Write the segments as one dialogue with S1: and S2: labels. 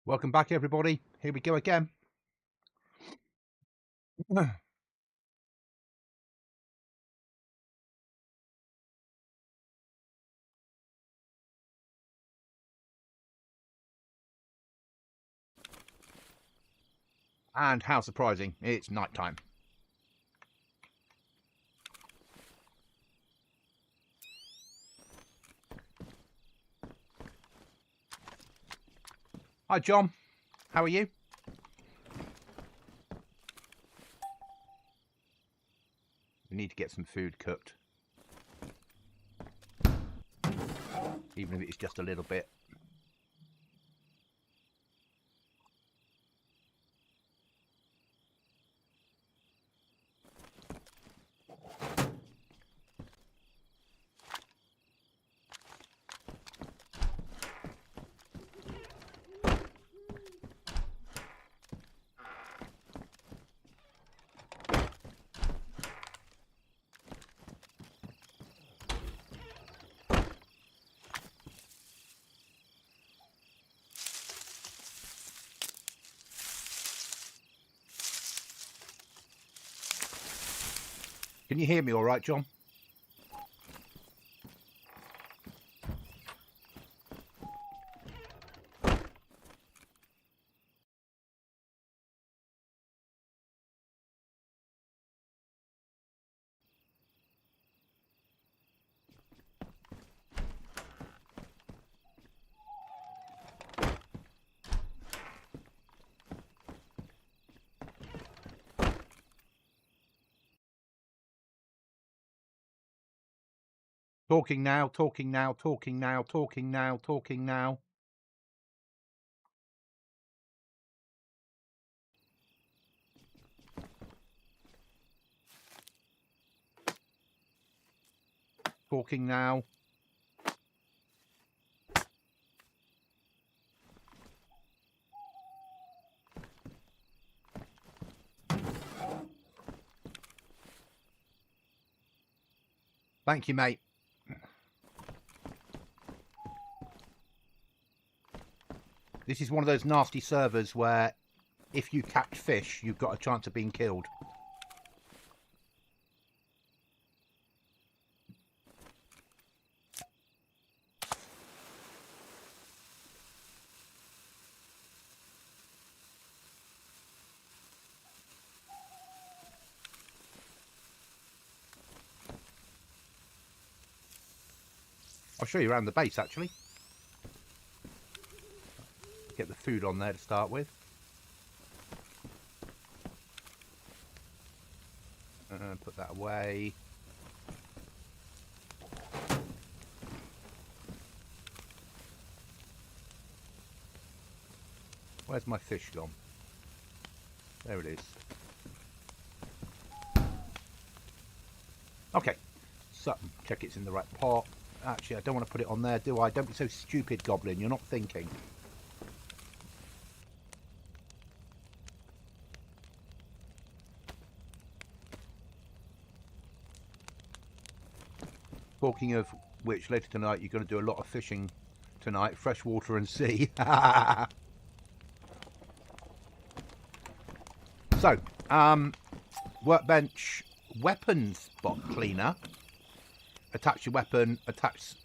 S1: Welcome back, everybody. Here we go again. And how surprising, it's night time. Hi, John. How are you? We need to get some food cooked. Even if it's just a little bit. Can you hear me all right, John? Talking now, talking now, talking now, talking now, talking now. Talking now. Thank you, mate. This is one of those nasty servers where if you catch fish, you've got a chance of being killed. I'll show you around the base, actually. Get the food on there to start with. Put that away. Where's my fish gone? There it is. Okay, so check it's in the right pot. Actually, I don't want to put it on there, do I? Don't be so stupid, Goblin. You're not thinking. Talking of which, later tonight you're going to do a lot of fishing tonight, freshwater and sea. So, workbench weapons bot cleaner. Attach your weapon, attach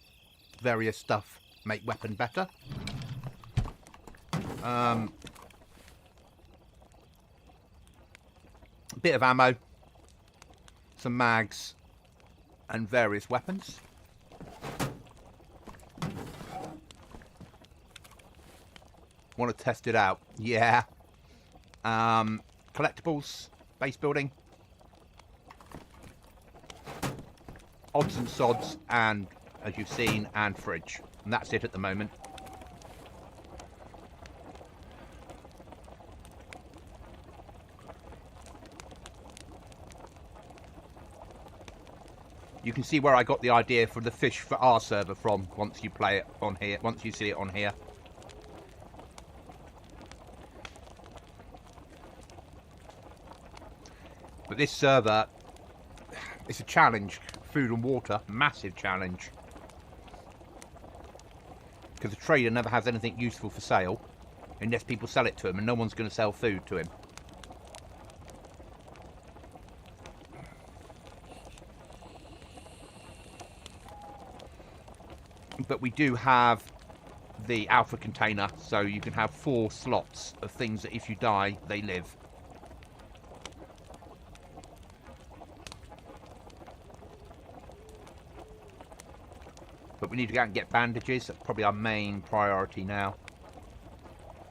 S1: various stuff, make weapon better. A bit of ammo, some mags, and various weapons. Want to test it out? Yeah. Collectibles, base building, odds and sods, and as you've seen, and fridge. And that's it at the moment. You can see where I got the idea for the fish for our server from once you play it on here, once you see it on here. But this server, it's a challenge. Food and water, massive challenge. Because the trader never has anything useful for sale. Unless people sell it to him, and no one's going to sell food to him. But we do have the alpha container, so you can have 4 slots of things that if you die, they live. But we need to go out and get bandages. That's probably our main priority now.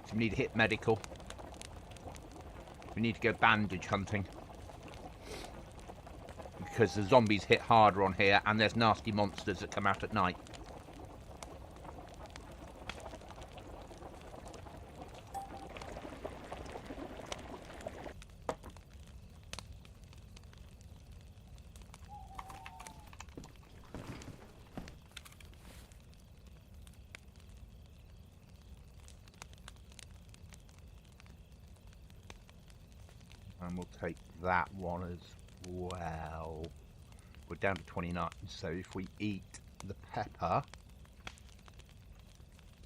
S1: So we need to hit medical. We need to go bandage hunting. Because the zombies hit harder on here, and there's nasty monsters that come out at night. And we'll take that one as well. We're down to 29, so if we eat the pepper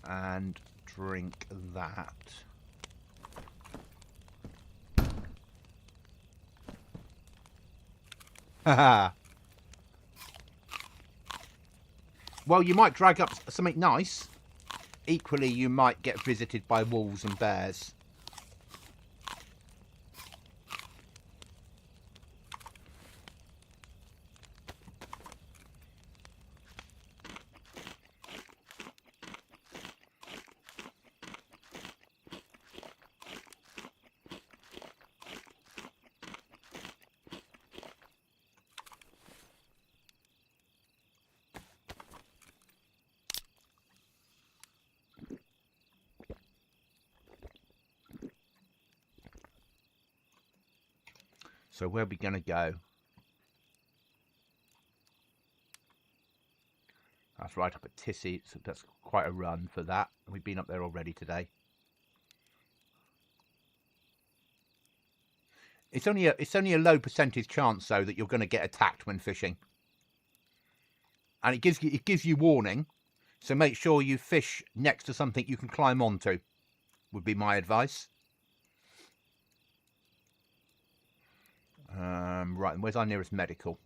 S1: and drink that, haha. Well, you might drag up something nice. Equally, you might get visited by wolves and bears. So where are we going to go? That's right up at Tissy. So that's quite a run for that. We've been up there already today. It's only a low percentage chance though that you're going to get attacked when fishing, and it gives you warning. So make sure you fish next to something you can climb onto. Would be my advice. Right, and where's our nearest medical?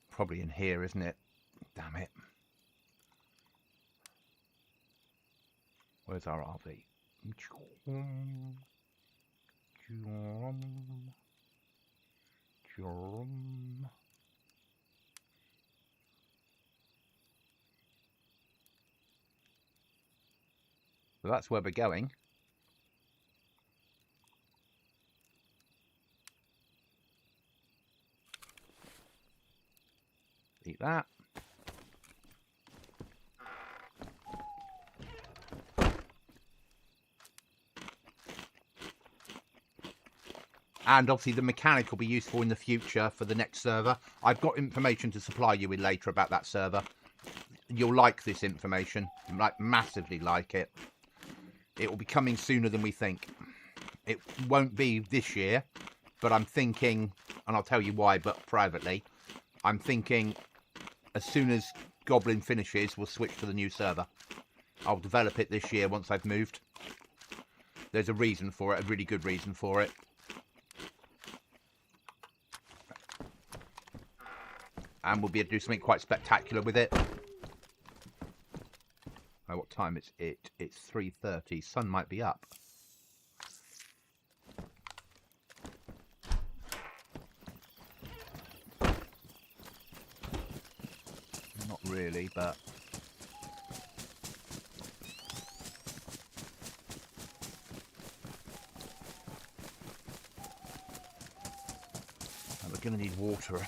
S1: Probably in here, isn't it? Damn it. Where's our RV? So that's where we're going. Eat that. And obviously the mechanic will be useful in the future for the next server. I've got information to supply you with later about that server. You'll like this information. Like, massively like it. It will be coming sooner than we think. It won't be this year, but I'm thinking, and I'll tell you why, but privately, I'm thinking as soon as Goblin finishes, we'll switch to the new server. I'll develop it this year once I've moved. There's a reason for it, a really good reason for it. And we'll be able to do something quite spectacular with it. Oh, what time is it? It's 3:30. Sun might be up. Not really, but... we're going to need water.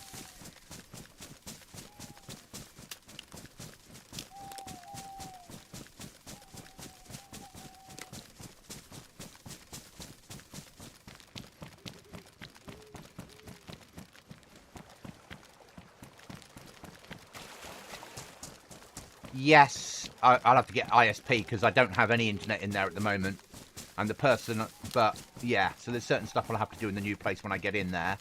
S1: Yes, I'll have to get ISP because I don't have any internet in there at the moment. And the person, but yeah, so there's certain stuff I'll have to do in the new place when I get in there.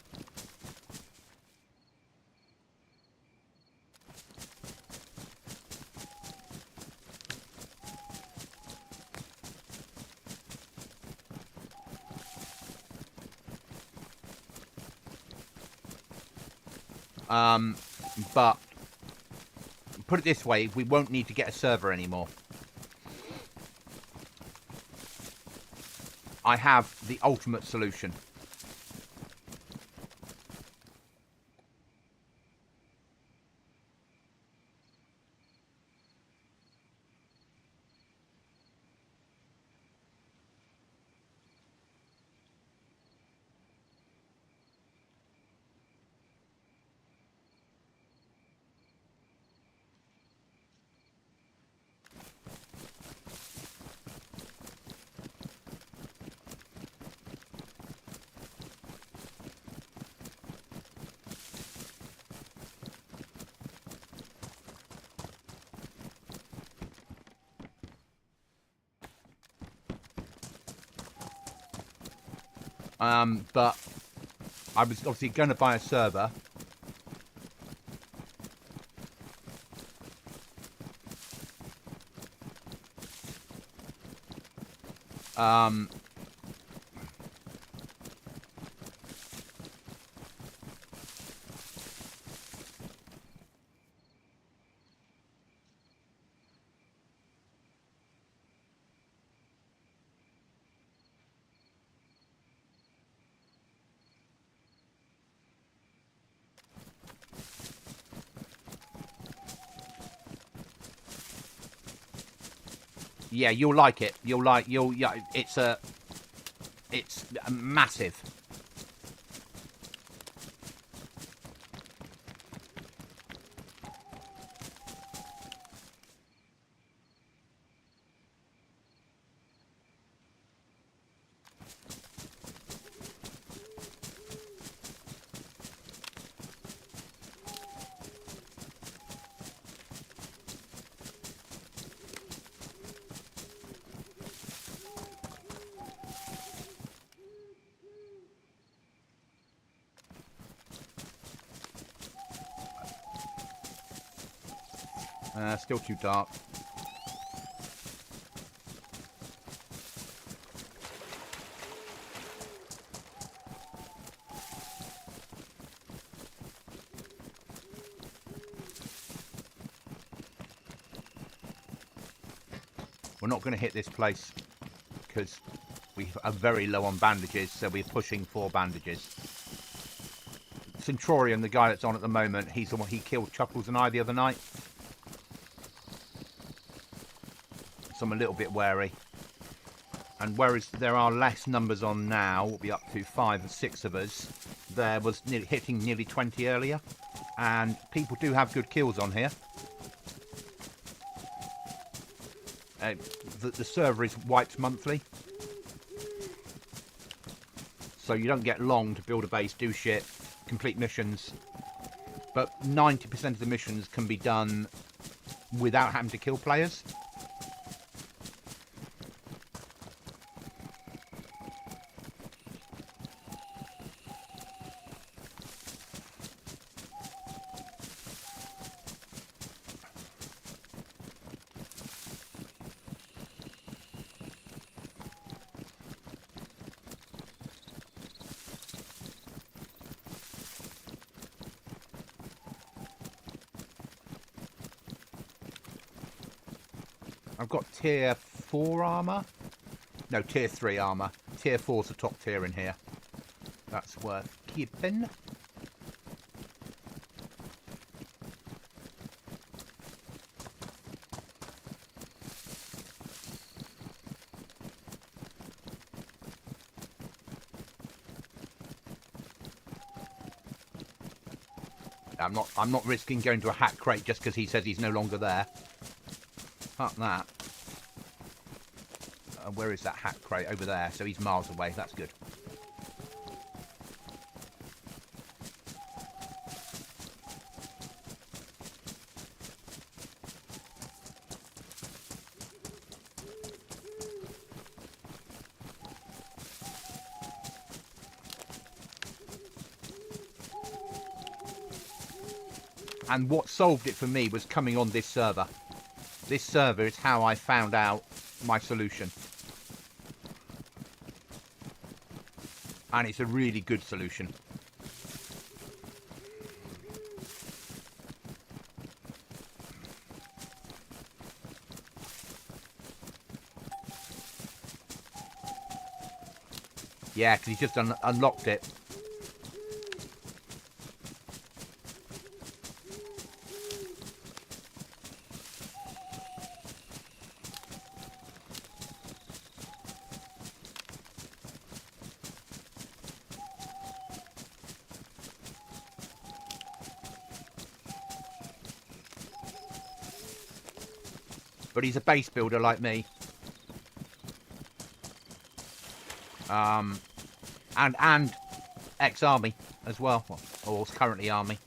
S1: But put it this way, we won't need to get a server anymore. I have the ultimate solution. But I was obviously going to buy a server. Yeah, you'll like it. Yeah, it's massive. Still too dark. We're not going to hit this place because we are very low on bandages, so we're pushing 4 bandages. Centurion, the guy that's on at the moment, he's the one he killed Chuckles and I the other night. So I'm a little bit wary. And whereas there are less numbers on now, we'll be up to 5 or 6 of us, there was hitting nearly 20 earlier. And people do have good kills on here. The server is wiped monthly. So you don't get long to build a base, do shit, complete missions. But 90% of the missions can be done without having to kill players. I've got tier 4 armour. No, tier 3 armour. Tier 4's the top tier in here. That's worth keeping. I'm not risking going to a hat crate just because he says he's no longer there. Fuck that. Where is that hat crate? Over there. So he's miles away. That's good. And what solved it for me was coming on this server. This server is how I found out my solution. And it's a really good solution. Yeah, because he's just unlocked it. But he's a base builder like me. And ex-army as well. Or currently army.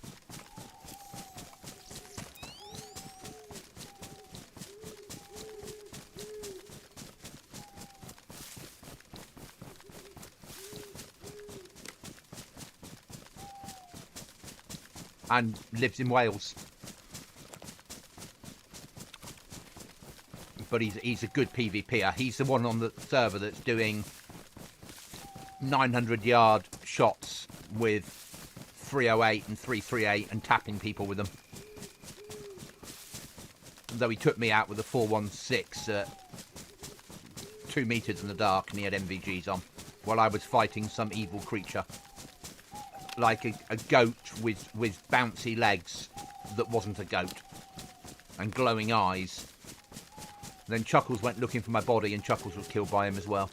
S1: And lives in Wales. But he's a good PvPer. He's the one on the server that's doing 900-yard shots with 308 and 338 and tapping people with them. Though he took me out with a 416 at 2 meters in the dark and he had MVGs on while I was fighting some evil creature. Like a goat with bouncy legs that wasn't a goat. And glowing eyes. Then Chuckles went looking for my body and Chuckles was killed by him as well.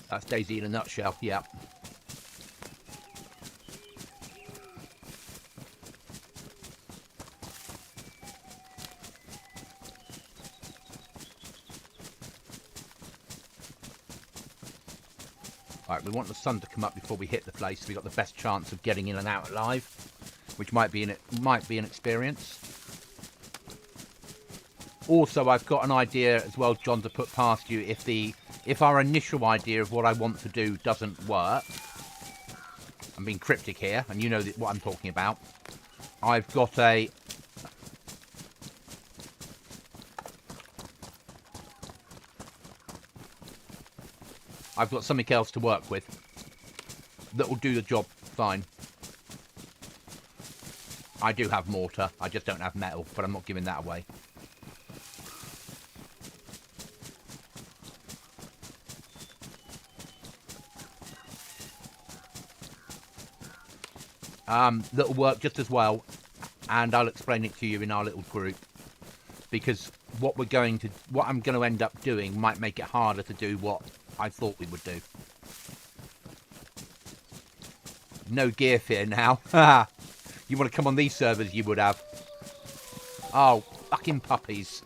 S1: That's DayZ in a nutshell, yeah. Alright, we want the sun to come up before we hit the place, so we've got the best chance of getting in and out alive, which might be an experience. Also, I've got an idea as well, John, to put past you if our initial idea of what I want to do doesn't work. I'm being cryptic here, and you know what I'm talking about. I've got something else to work with that will do the job fine. I do have mortar, I just don't have metal, but I'm not giving that away. That'll work just as well, and I'll explain it to you in our little group, because what I'm going to end up doing might make it harder to do what I thought we would do. No gear fear now. You want to come on these servers, you would have. Oh, fucking puppies.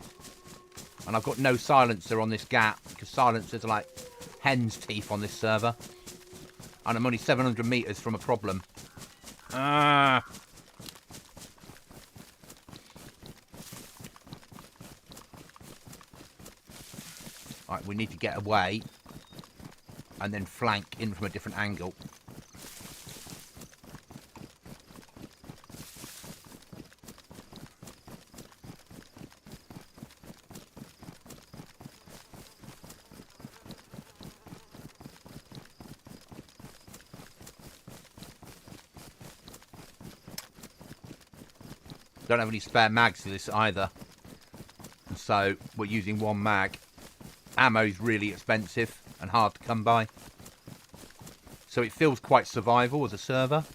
S1: And I've got no silencer on this gap, because silencers are like hen's teeth on this server. And I'm only 700 meters from a problem. Right, we need to get away and then flank in from a different angle. Don't have any spare mags for this either, so we're using one mag. Ammo's really expensive and hard to come by, so it feels quite survival as a server.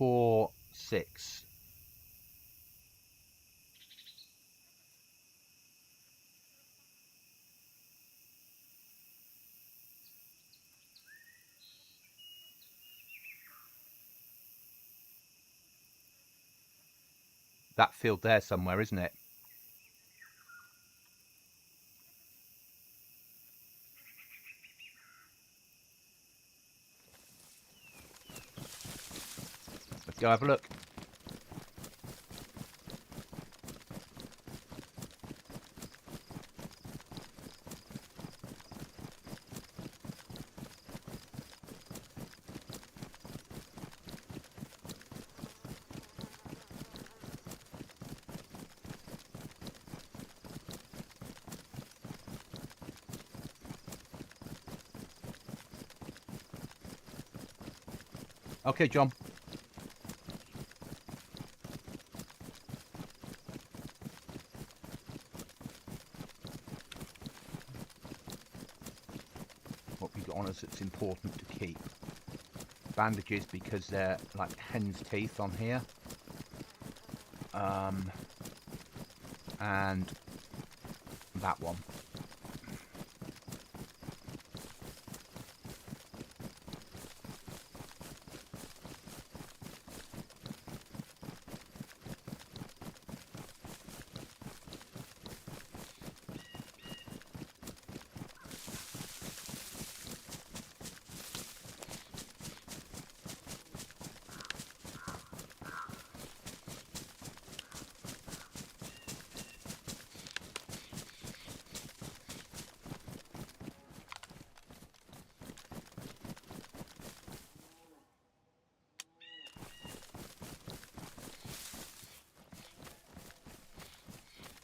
S1: 4, 6. That field there somewhere, isn't it? Let's go have a look. Okay, John. What we got on us that's important to keep. Bandages, because they're like hen's teeth on here. And that one.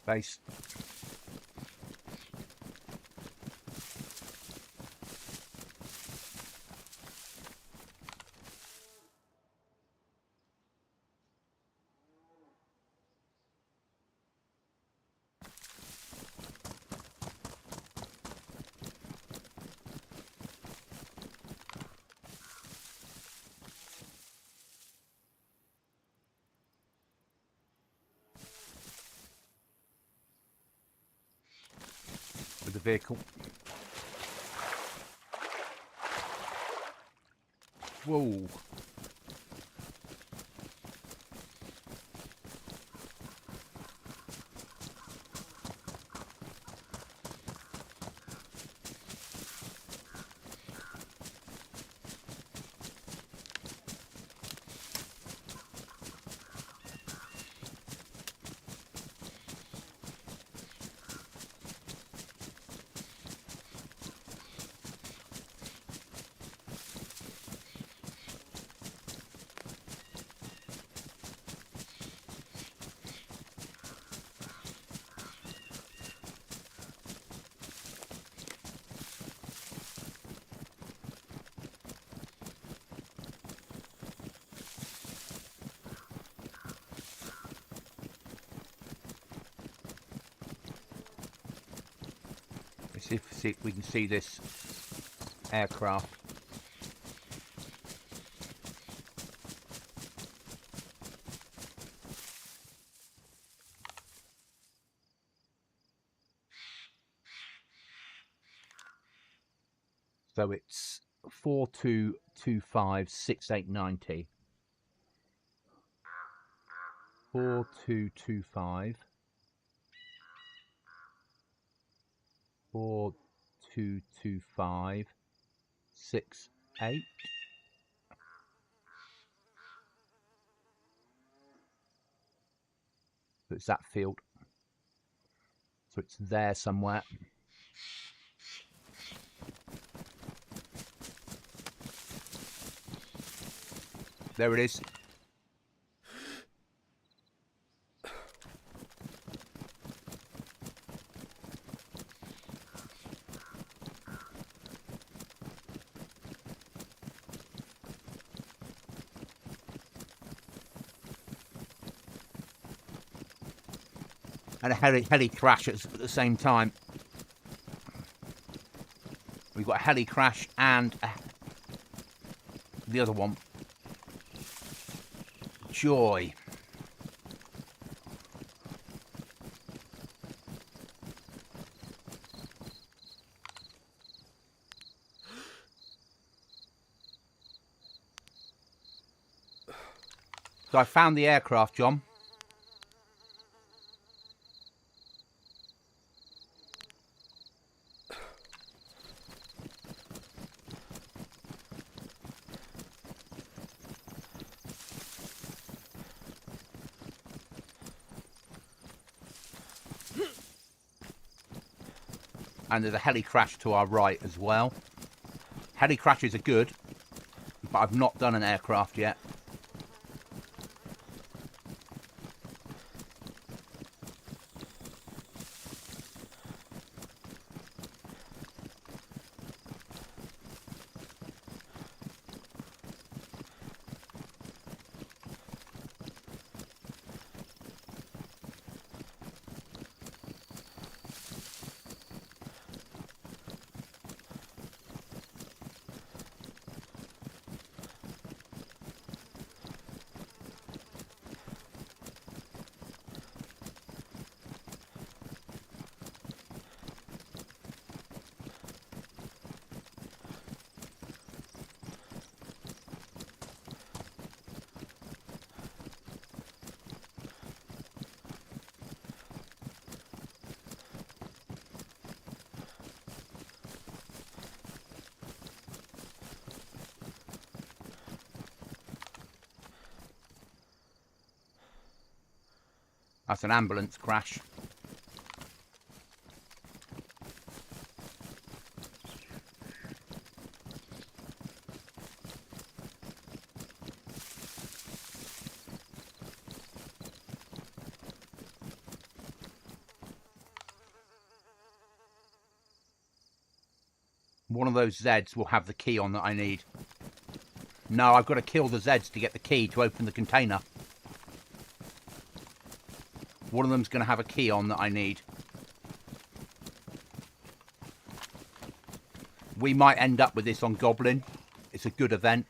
S1: Base. With the vehicle. Whoa. See if we can see this aircraft. So it's 42256890. 4225 4225 68. So it's that field. So it's there somewhere. There it is. And a heli crash at the same time. We've got a heli crash and the other one. joy. So I found the aircraft, John. And there's a heli crash to our right as well. Heli crashes are good, but I've not done an aircraft yet. That's an ambulance crash. One of those Zeds will have the key on that I need. No, I've got to kill the Zeds to get the key to open the container. One of them's going to have a key on that I need. We might end up with this on Goblin. It's a good event.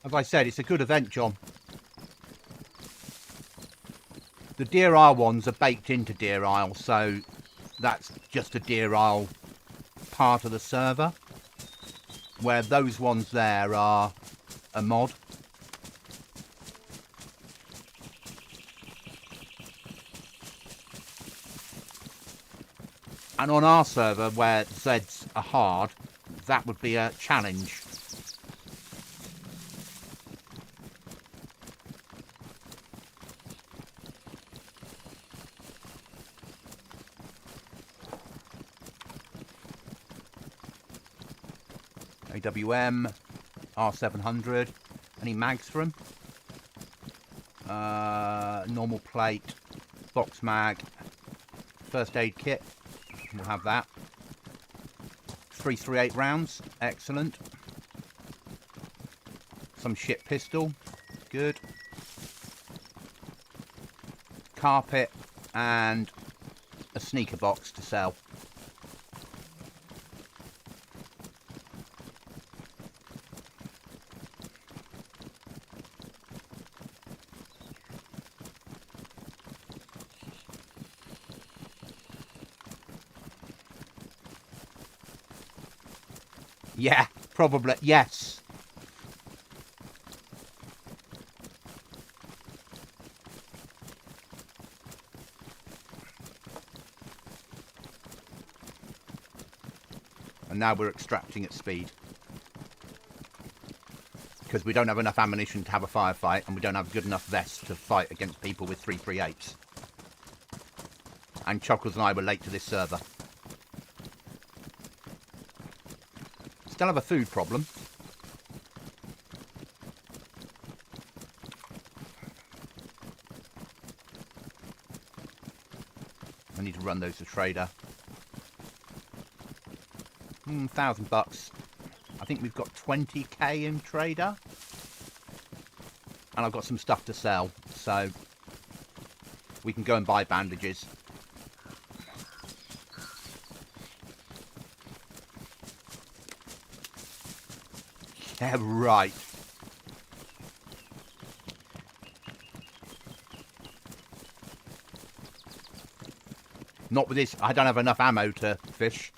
S1: As I said, it's a good event, John. The Deer Isle ones are baked into Deer Isle, so that's just a Deer Isle part of the server, where those ones there are a mod. And on our server, where Zeds are hard, that would be a challenge. AWM, R700. Any mags for them? Normal plate, box mag, first aid kit. We'll have that. 338 rounds. Excellent. Some shit pistol. Good. Carpet and a sneaker box to sell. Yeah, probably, yes. And now we're extracting at speed. Because we don't have enough ammunition to have a firefight, and we don't have good enough vests to fight against people with 338s. And Chuckles and I were late to this server. Still have a food problem. I need to run those to trader. $1,000. I think we've got 20k in trader. And I've got some stuff to sell, so we can go and buy bandages. Yeah, right. Not with this. I don't have enough ammo to fish.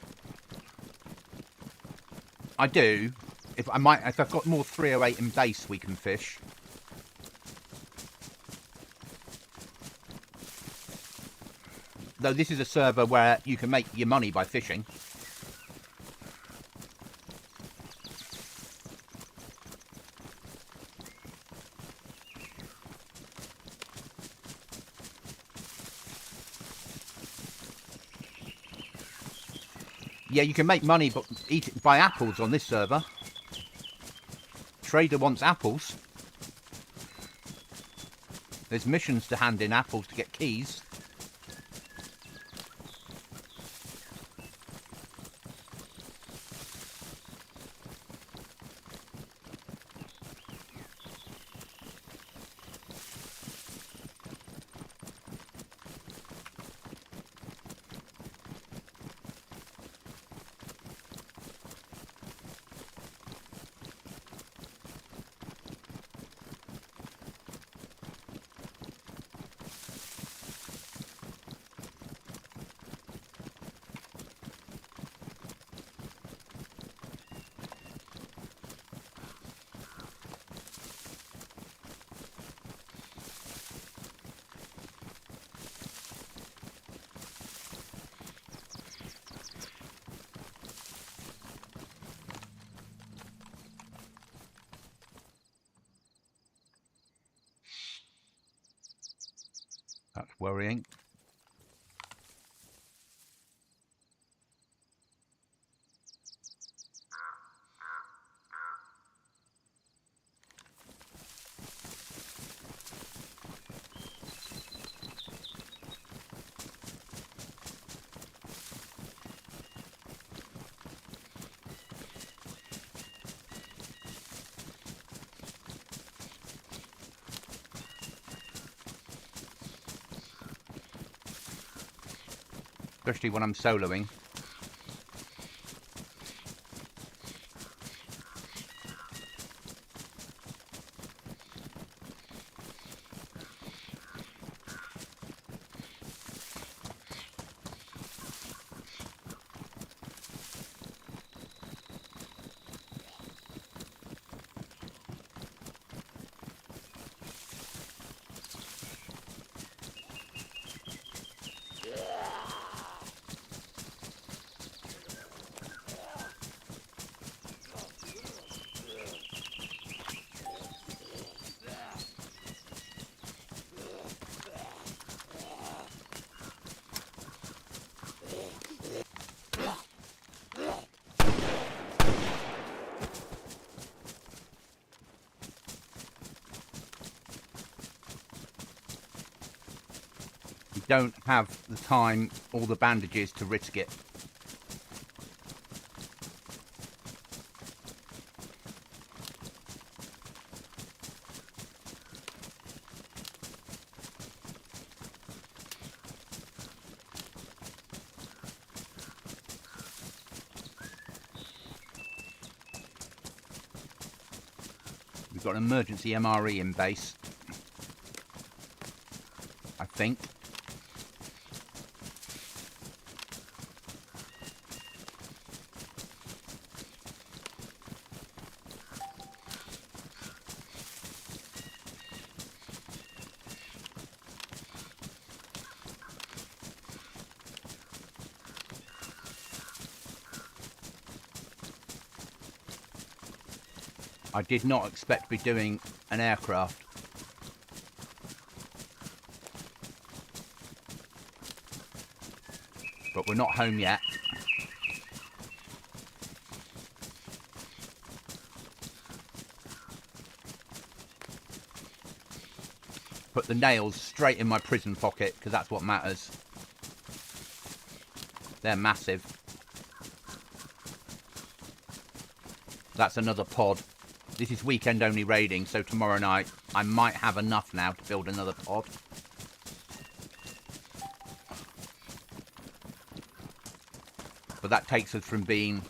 S1: I do. If I've got more 308 in base, we can fish. Though this is a server where you can make your money by fishing. Yeah, you can make money but buy apples on this server. Trader wants apples. There's missions to hand in apples to get keys. That's worrying. Especially when I'm soloing. don't have the time or the bandages to risk it. We've got an emergency MRE in base, I think. I did not expect to be doing an aircraft. But we're not home yet. Put the nails straight in my prison pocket, because that's what matters. They're massive. That's another pod. This is weekend only raiding, so tomorrow night I might have enough now to build another pod. But that takes us from being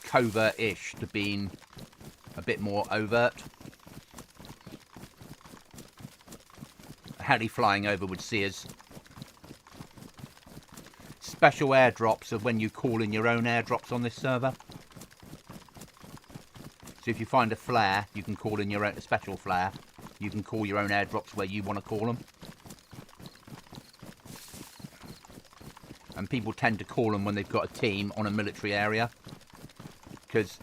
S1: covert-ish to being a bit more overt. A heli flying over would see us. Special airdrops are when you call in your own airdrops on this server. So if you find a flare, you can call in your own, a special flare. You can call your own airdrops where you want to call them. And people tend to call them when they've got a team on a military area. Because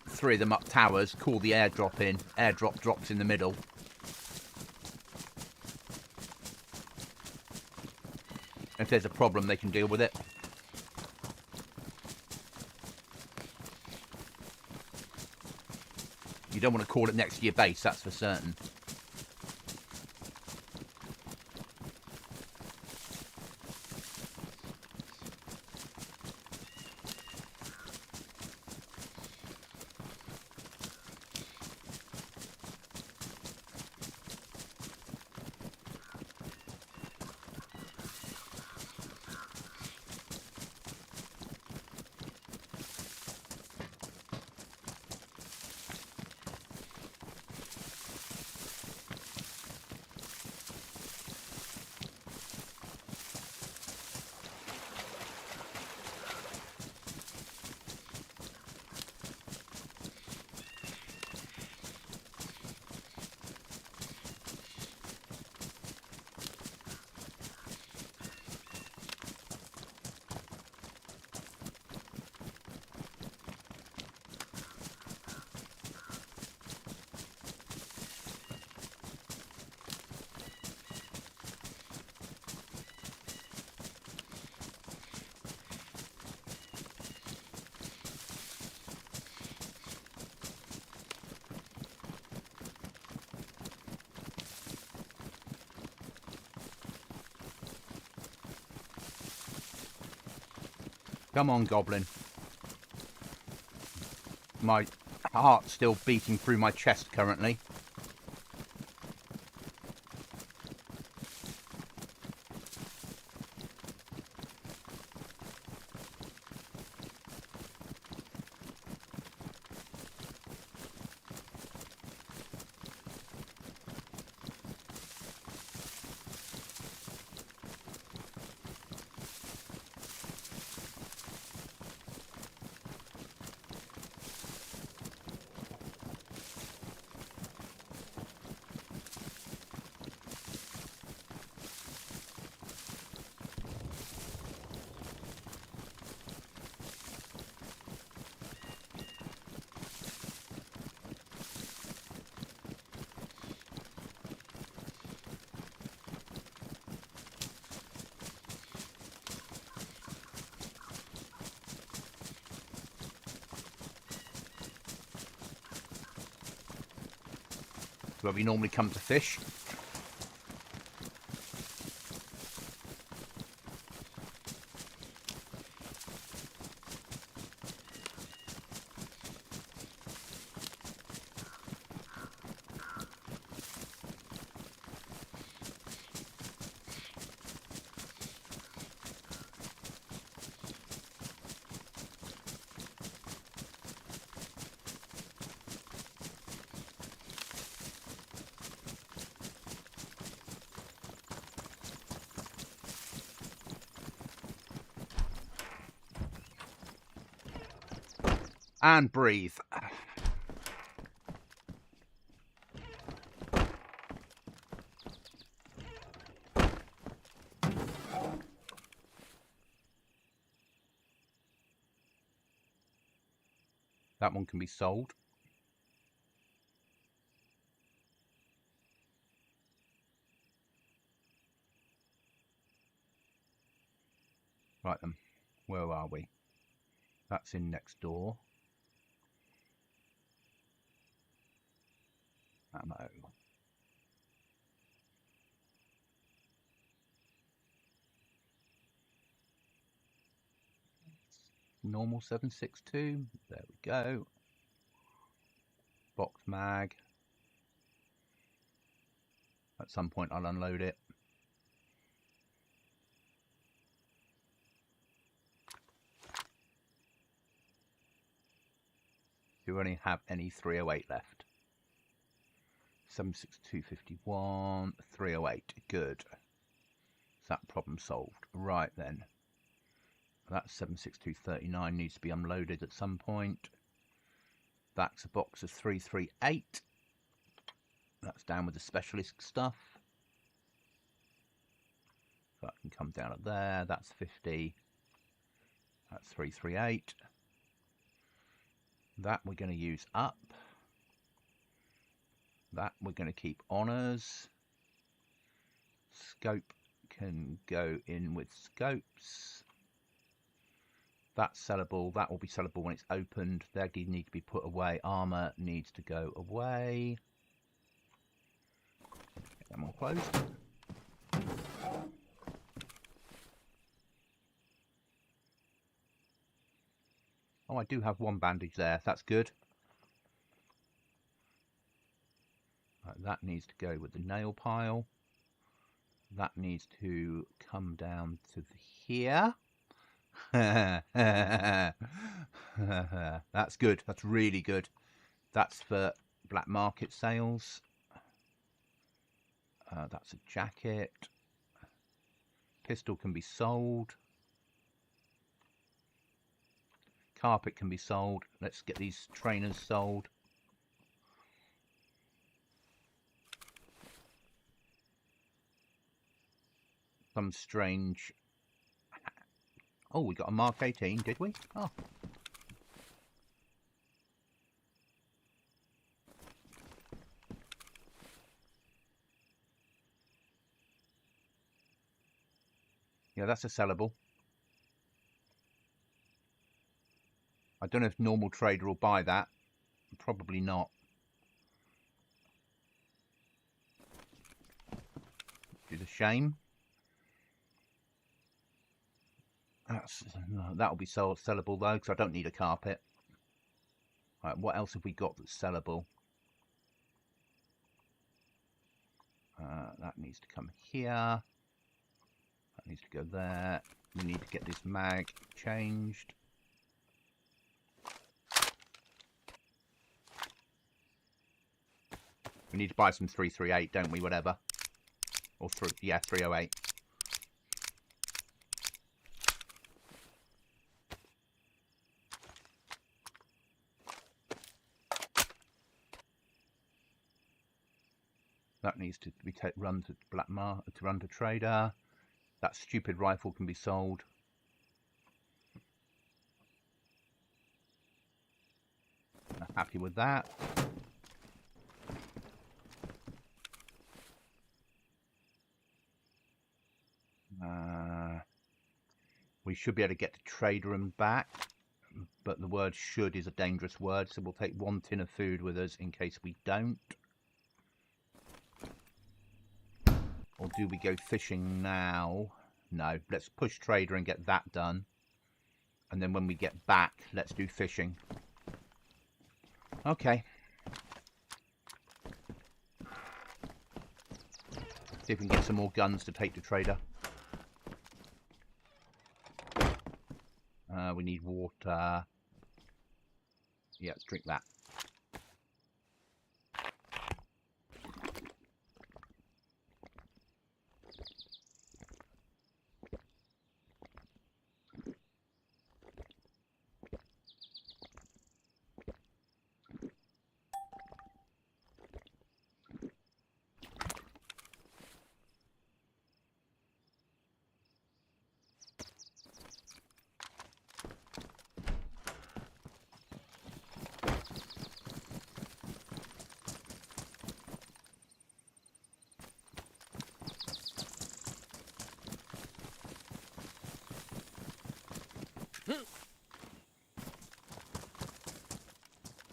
S1: 3 of them up towers call the airdrop in. Airdrop drops in the middle. If there's a problem, they can deal with it. You don't want to call it next to your base, that's for certain. Come on, Goblin. My heart's still beating through my chest currently. Where we normally come to fish. And breathe. That one can be sold. Right then, where are we? That's in next door. Ammo. Normal 7.62. There we go. Box mag. At some point I'll unload it. You only have any 308 left. 7.6251, 308. Good. Is that problem solved? Right then. That 7.6239 needs to be unloaded at some point. That's a box of 338. That's down with the specialist stuff. So that can come down at there. That's 50. That's 338. That we're going to use up. That we're going to keep honors. Scope can go in with scopes. That's sellable. That will be sellable when it's opened. They need to be put away. Armor needs to go away. Get them all closed. Oh, I do have one bandage there. That's good. Right, that needs to go with the nail pile. That needs to come down to here. That's good. That's really good. That's for black market sales. That's a jacket. Pistol can be sold. Carpet can be sold. Let's get these trainers sold. Some strange... Oh, we got a Mark 18, did we? Oh. Yeah, that's a sellable. I don't know if normal trader will buy that. Probably not. Which is a shame. That'll be sellable though, because I don't need a carpet. Right, what else have we got that's sellable? That needs to come here. That needs to go there. We need to get this mag changed. We need to buy some 338, don't we? Whatever. Or yeah, 308. That needs to be run to to run to trader. That stupid rifle can be sold. I'm happy with that. We should be able to get to trader and back, but the word should is a dangerous word, so we'll take one tin of food with us in case we don't. Or do we go fishing now? No, let's push trader and get that done. And then when we get back, let's do fishing. Okay. See if we can get some more guns to take to trader. We need water. Yeah, let's drink that.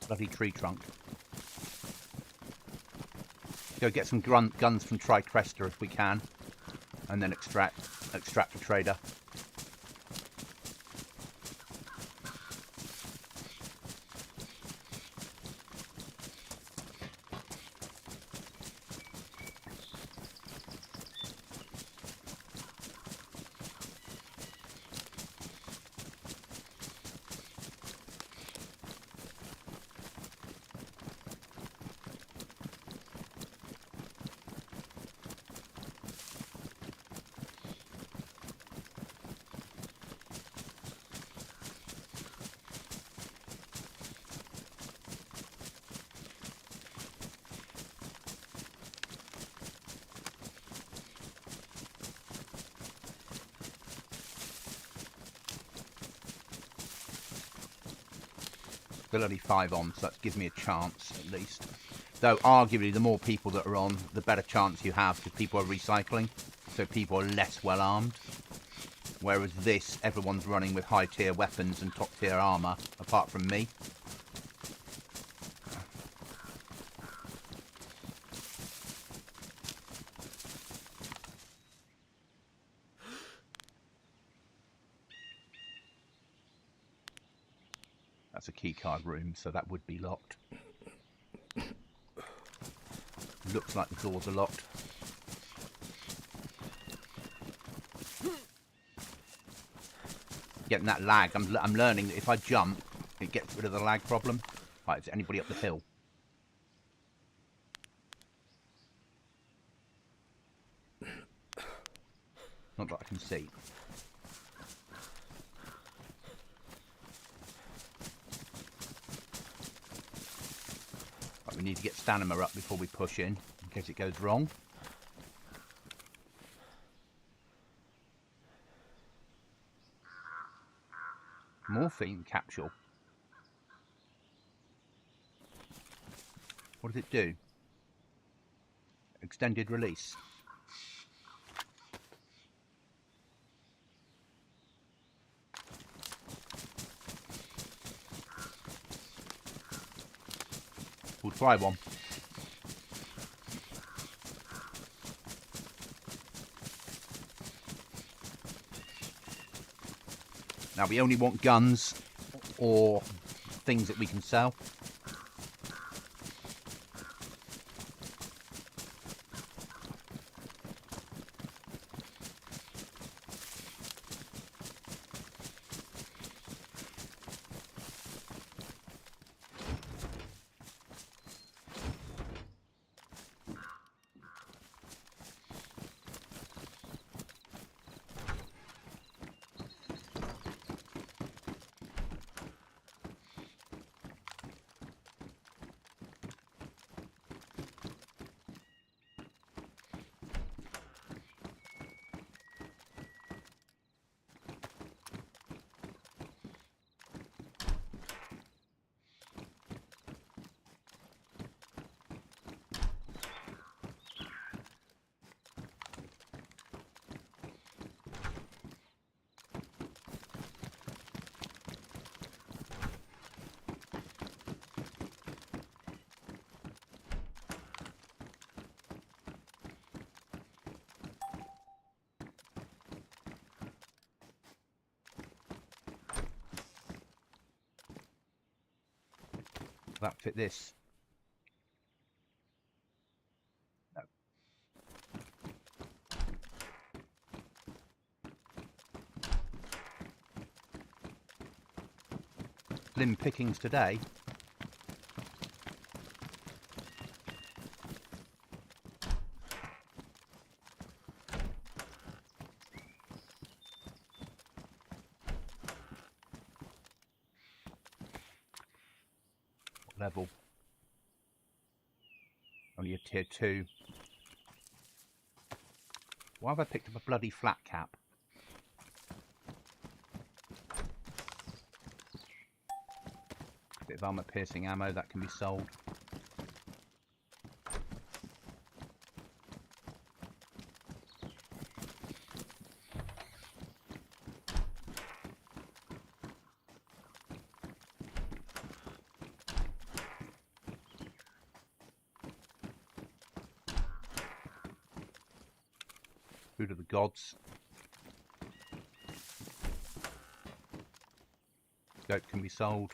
S1: Bloody tree trunk. Go get some guns from Tricresta if we can, and then extract the trader. Still only 5 on, so that gives me a chance at least. Though arguably the more people that are on, the better chance you have, because people are recycling, so people are less well armed. Whereas this, everyone's running with high tier weapons and top tier armour, apart from me. That's a keycard room, so that would be locked. Looks like the doors are locked. Getting that lag. I'm learning that if I jump, it gets rid of the lag problem. Right, is anybody up the hill? Not that I can see. Right, we need to get stamina up before we push in case it goes wrong. Morphine capsule. What does it do? Extended release. We'll try one. Now we only want guns or things that we can sell. That fit this. No. Slim pickings today. Level. Only a tier 2. Why have I picked up a bloody flat cap? Bit of armor piercing ammo that can be sold. Food of the gods. Goat can be sold.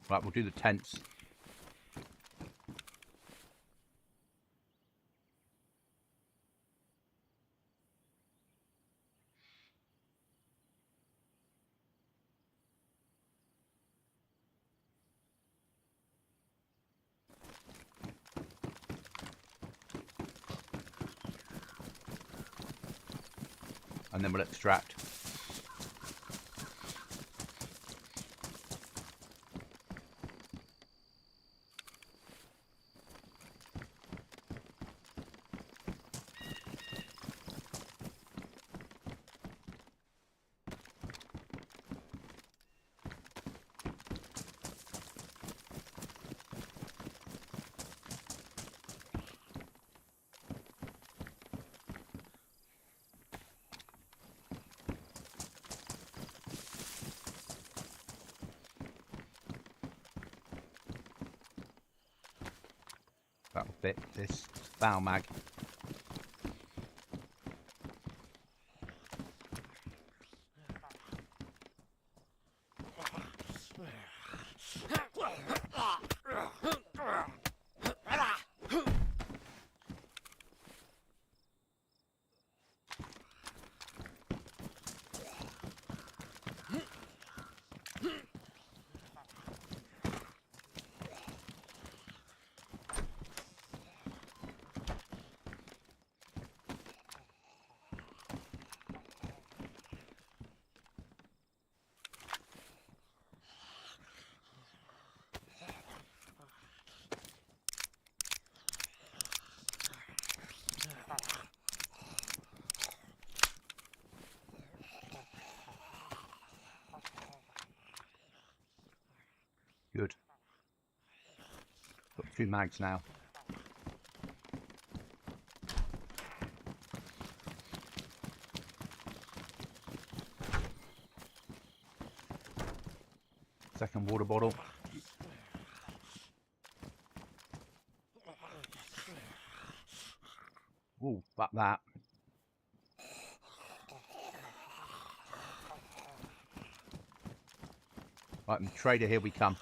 S1: Right, we'll do the tents. And then we'll extract. That'll fit this bow mag. Good. Got 2 mags now. Second water bottle. Ooh, fuck that. Right, and trader, here we come.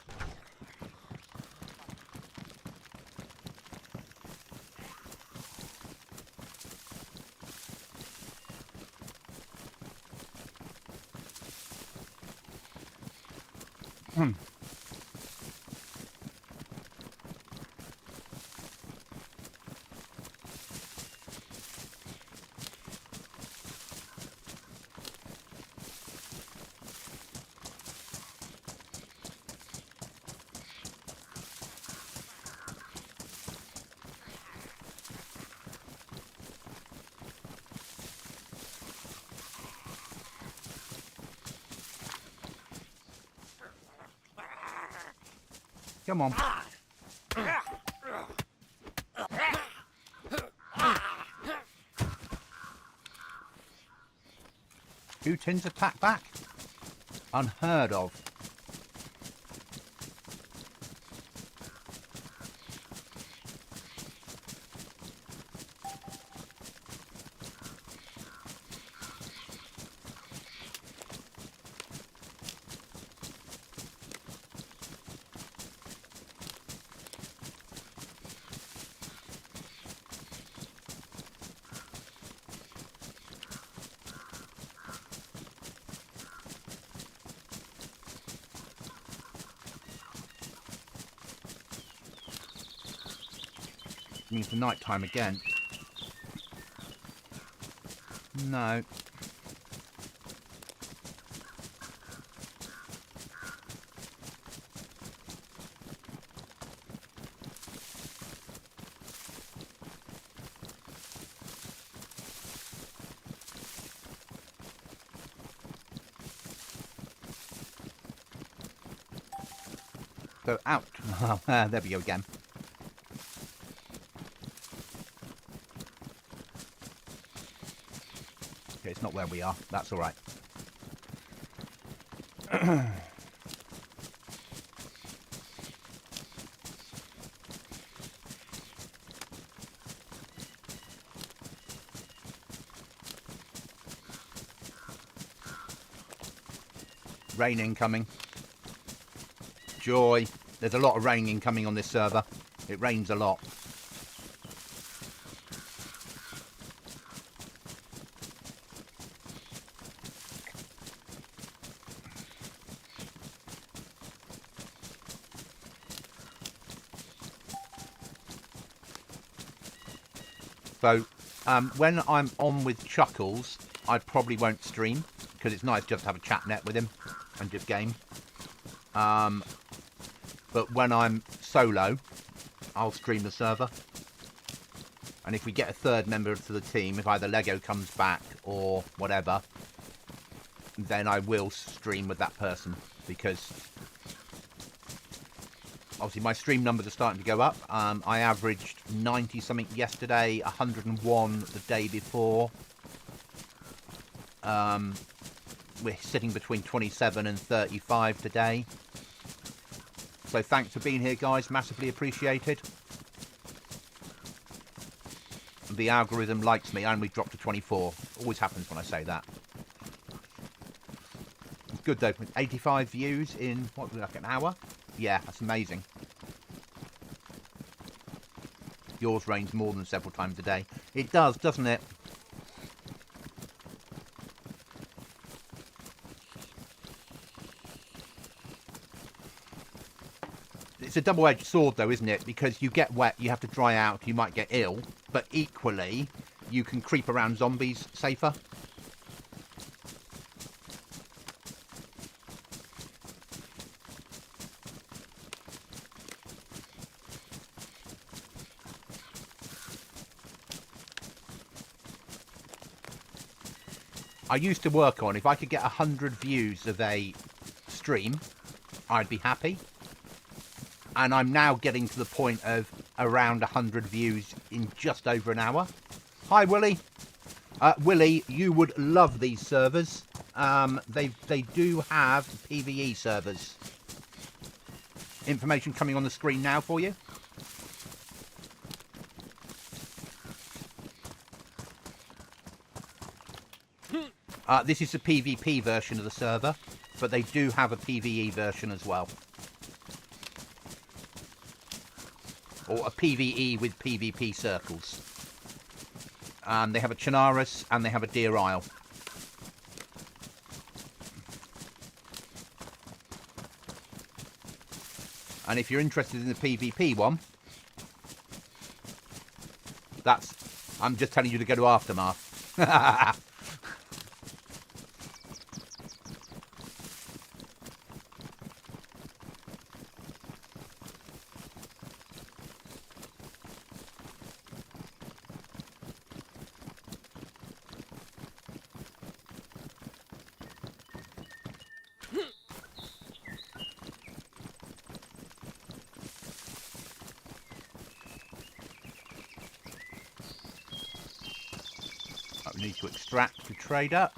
S1: Come on. Two tins attack back? Unheard of. Means the night time again. No. So out. There we go again. Okay, it's not where we are. That's all right. Rain incoming. Joy. There's a lot of rain incoming on this server. It rains a lot. So, when I'm on with Chuckles, I probably won't stream, because it's nice just to have a chat net with him and just game. But when I'm solo, I'll stream the server. And if we get a third member to the team, if either Lego comes back or whatever, then I will stream with that person. Because obviously my stream numbers are starting to go up. I averaged 90 something yesterday, 101 the day before. We're sitting between 27 and 35 today. So thanks for being here, guys. Massively appreciated. The algorithm likes me. I only dropped to 24. Always happens when I say that. It's good though. 85 views in, what was it, like an hour? Yeah, that's amazing. Yours rains more than several times a day. It does, doesn't it? It's a double-edged sword though, isn't it? Because you get wet, you have to dry out, you might get ill. But equally, you can creep around zombies safer. I used to work on, if I could get 100 views of a stream, I'd be happy. And I'm now getting to the point of around 100 views in just over an hour. Hi, Willie. Willie, you would love these servers. They do have PvE servers. Information coming on the screen now for you. This is the PvP version of the server, but they do have a PvE version as well. Or a PvE with PvP circles. They have a Chinaris and they have a Deer Isle. And if you're interested in the PvP one, I'm just telling you to go to Aftermath. We need to extract the trader.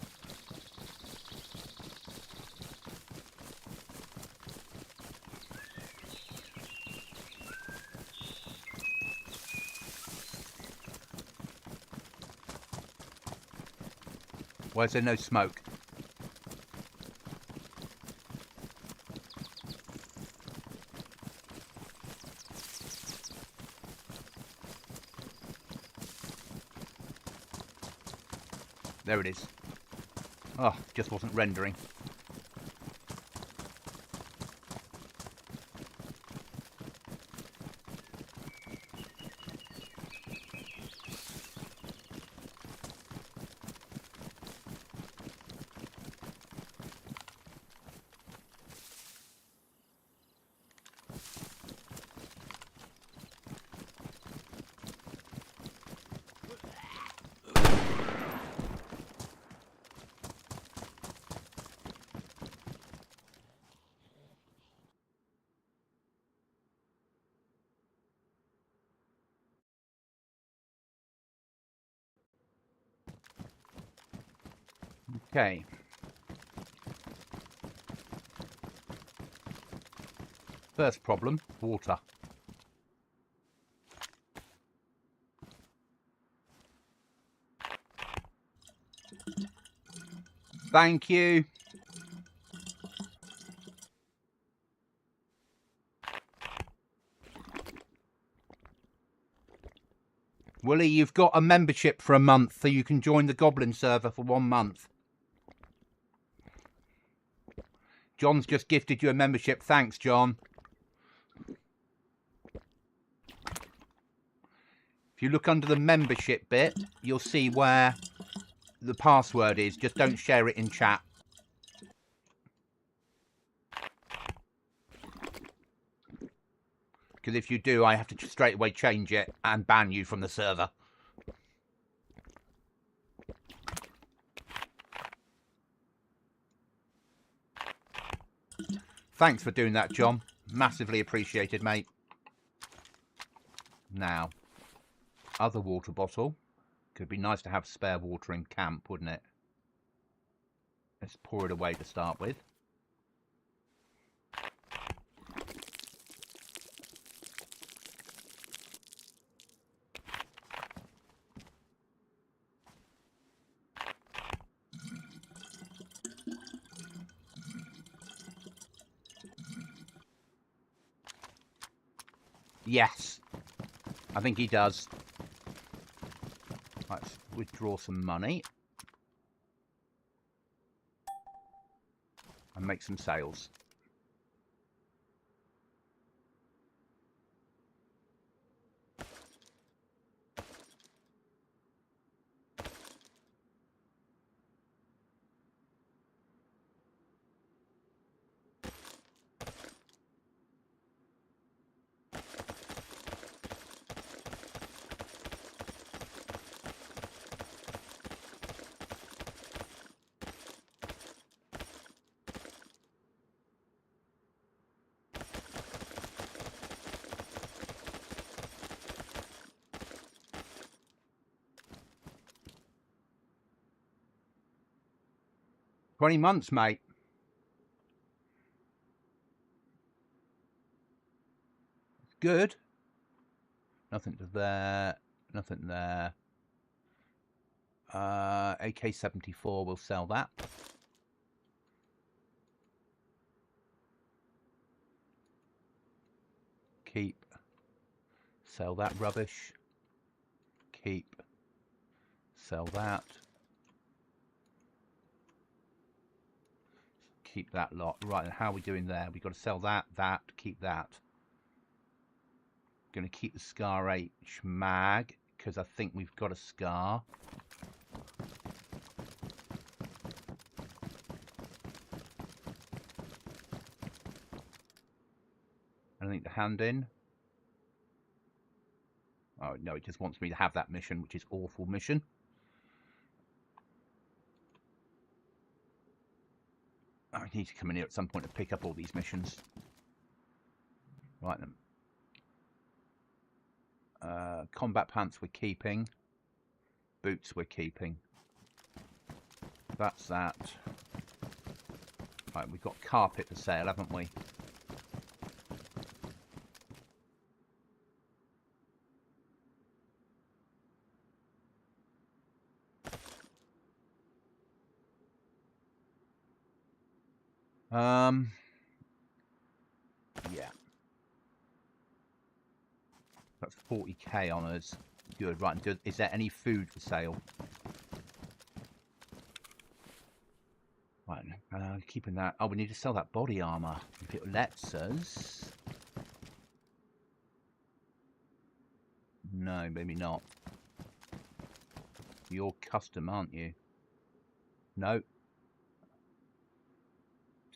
S1: Why is there no smoke? There it is. Oh, just wasn't rendering. Okay. First problem, water. Thank you. Willie, you've got a membership for a month, so you can join the Goblin server for 1 month. John's just gifted you a membership. Thanks, John. If you look under the membership bit, you'll see where the password is. Just don't share it in chat. Because if you do, I have to straight away change it and ban you from the server. Thanks for doing that, John. Massively appreciated, mate. Now, other water bottle. Could be nice to have spare water in camp, wouldn't it? Let's pour it away to start with. Yes, I think he does. Let's withdraw some money and make some sales. $20 months, mate. Good. Nothing to there. Nothing there. AK-74, we'll sell that. Keep. Sell that rubbish. Keep. Sell that. Keep that lot. Right, and how are we doing there? We've got to sell that, keep that. Going to keep the Scar H mag, because I think we've got a Scar. Anything to hand in? Oh, no, it just wants me to have that mission, which is awful mission. I need to come in here at some point to pick up all these missions. Right then. Combat pants we're keeping. Boots we're keeping. That's that. Right, we've got carpet for sale, haven't we? Yeah. That's 40k on us. Good, right. Is there any food for sale? Right, keeping that. Oh, we need to sell that body armor. If it lets us. No, maybe not. You're custom, aren't you? No.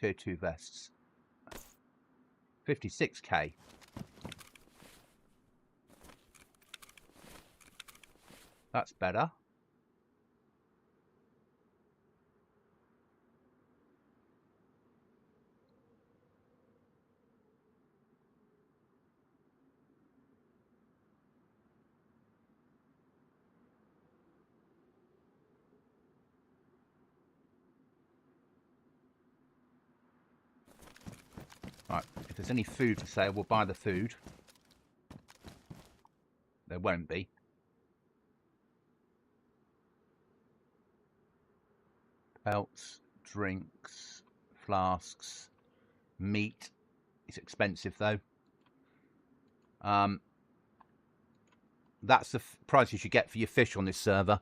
S1: Tier 2 vests. 56k. That's better. Right, if there's any food for sale, we'll buy the food. There won't be. Pelts, drinks, flasks, meat. It's expensive though. That's the prices you get for your fish on this server.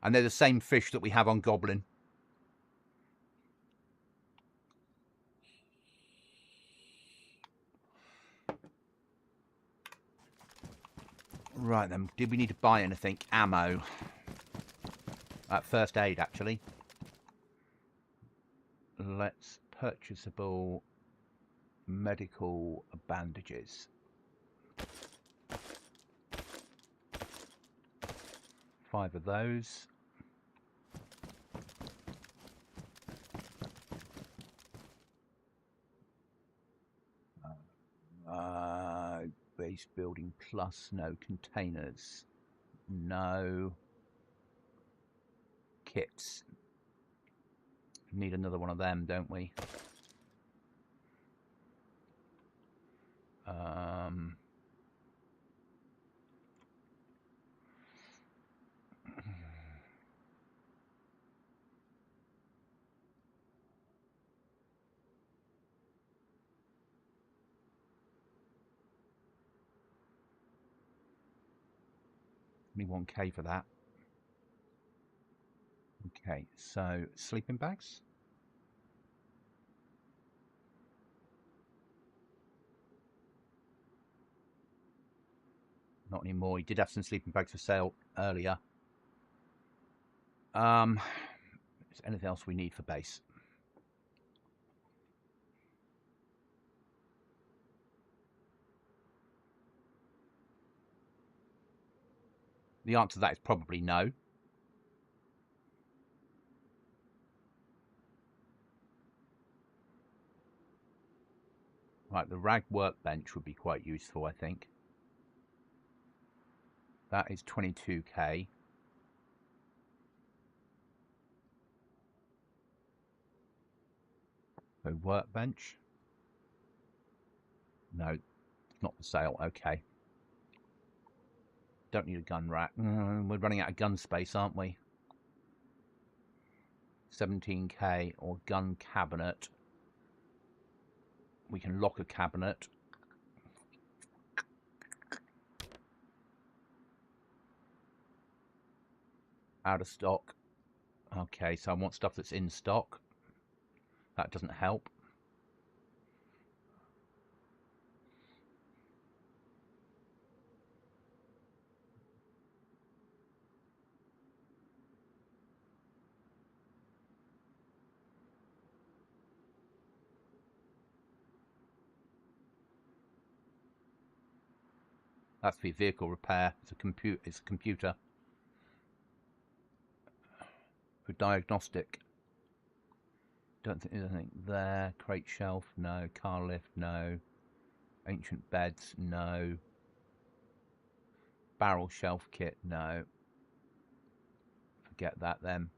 S1: And they're the same fish that we have on Goblin. Right then, did we need to buy anything? Ammo. First aid, actually. Let's purchasable medical bandages. 5 of those. Base building plus, no containers, no kits. Need another one of them, don't we? Only 1k for that. Okay, so sleeping bags. Not anymore. He did have some sleeping bags for sale earlier. Is there anything else we need for base? The answer to that is probably no. Right, the rag workbench would be quite useful, I think. That is 22k. So workbench. No, it's not for sale. Okay. Don't need a gun rack. We're running out of gun space, aren't we? 17k or gun cabinet. We can lock a cabinet. Out of stock. Okay, so I want stuff that's in stock. That doesn't help. That's the vehicle repair. It's a computer. For diagnostic. Don't think there's anything there. Crate shelf, no. Car lift, no. Ancient beds, no. Barrel shelf kit, no. Forget that then.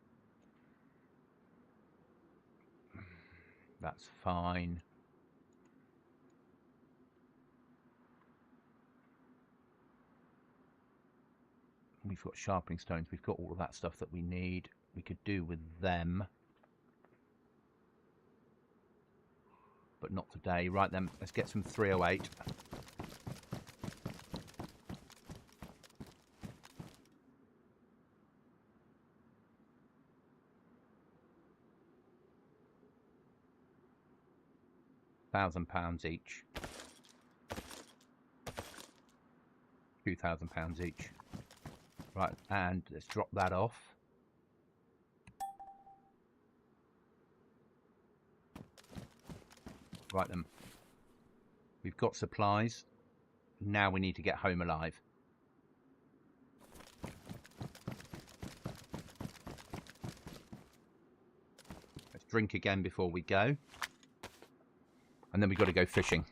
S1: That's fine. We've got sharpening stones. We've got all of that stuff that we need. We could do with them. But not today. Right then, let's get some 308. £1,000 each. £2,000 each. Right, and let's drop that off. Right then. We've got supplies. Now we need to get home alive. Let's drink again before we go. And then we've got to go fishing.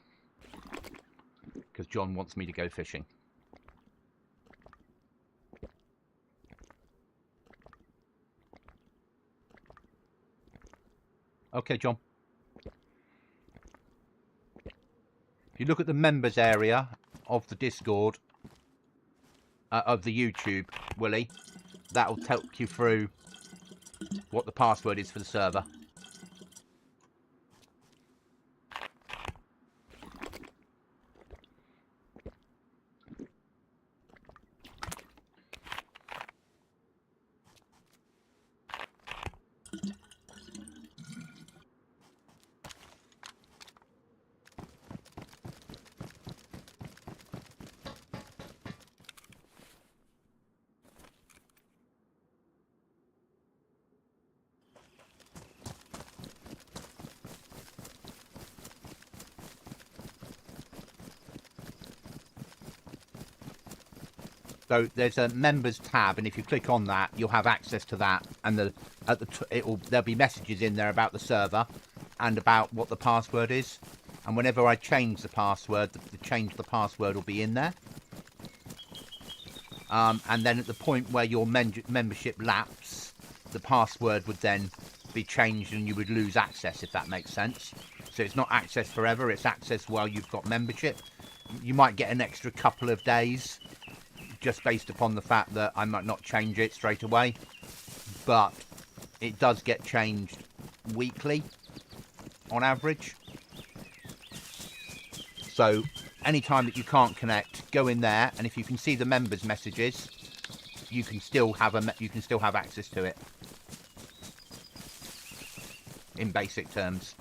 S1: Because John wants me to go fishing. Okay, John. If you look at the members area of the Discord, of the YouTube, Willie, that'll take you through what the password is for the server. So there's a members tab, and if you click on that, you'll have access to that. And there'll be messages in there about the server and about what the password is. And whenever I change the password, the change the password will be in there. And then at the point where your membership lapses, the password would then be changed and you would lose access, if that makes sense. So it's not access forever, it's access while you've got membership. You might get an extra couple of days just based upon the fact that I might not change it straight away, but it does get changed weekly on average. So anytime that you can't connect, go in there, and if you can see the members messages, you can still have access to it in basic terms.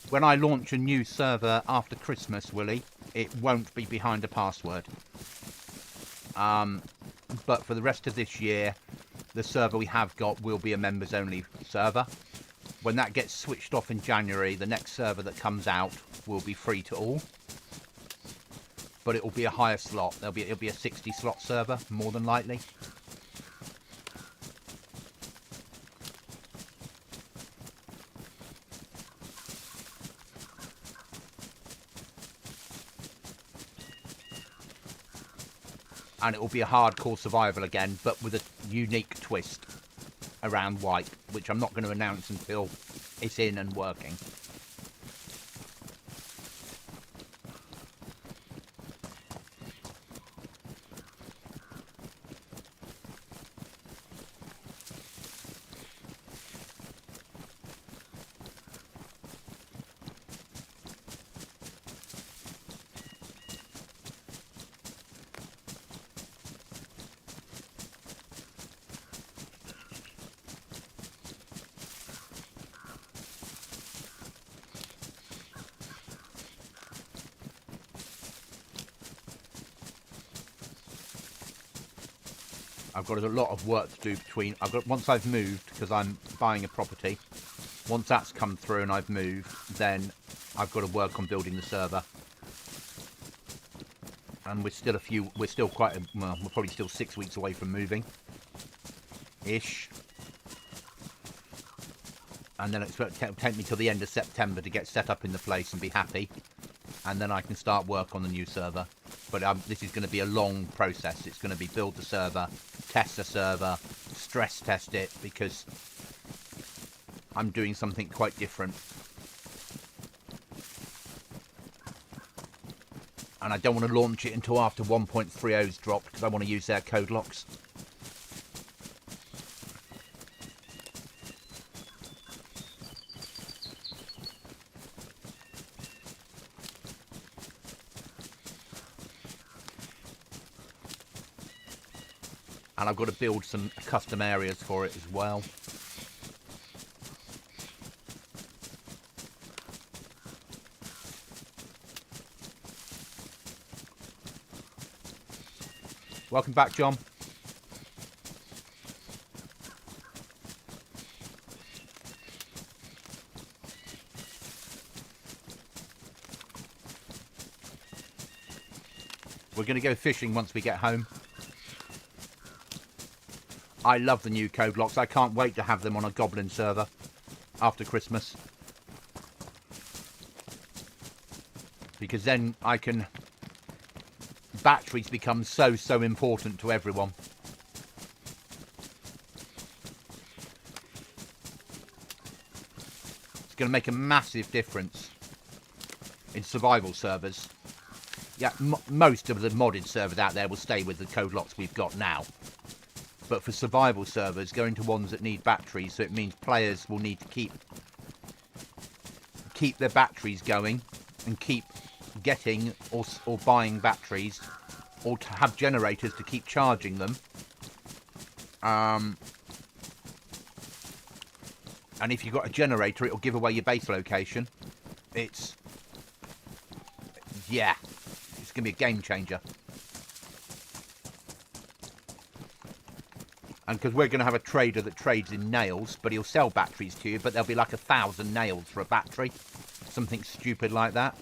S1: When I launch a new server after Christmas, Willie, it won't be behind a password. But for the rest of this year, the server we have got will be a members-only server. When that gets switched off in January, the next server that comes out will be free to all. But it will be a higher slot. It'll be a 60-slot server, more than likely. And it will be a hardcore survival again, but with a unique twist around wipe, which I'm not going to announce until it's in and working. I've got a lot of work to do between. Once I've moved, because I'm buying a property. Once that's come through and I've moved, then I've got to work on building the server. And we're still we're probably still 6 weeks away from moving, ish. And then it'll take me till the end of September to get set up in the place and be happy, and then I can start work on the new server. But this is going to be a long process. It's going to be build the server, test the server, stress test it, because I'm doing something quite different. And I don't want to launch it until after 1.30's dropped, because I want to use their code locks. And I've got to build some custom areas for it as well. Welcome back, John. We're going to go fishing once we get home. I love the new code locks. I can't wait to have them on a Goblin server after Christmas. Because then I can... Batteries become so important to everyone. It's going to make a massive difference in survival servers. Yeah, most of the modded servers out there will stay with the code locks we've got now. But for survival servers, going to ones that need batteries, so it means players will need to keep their batteries going and keep getting or buying batteries, or to have generators to keep charging them. And if you've got a generator, it'll give away your base location. Yeah, it's going to be a game changer. And because we're going to have a trader that trades in nails, but he'll sell batteries to you, but there'll be like 1,000 nails for a battery. Something stupid like that.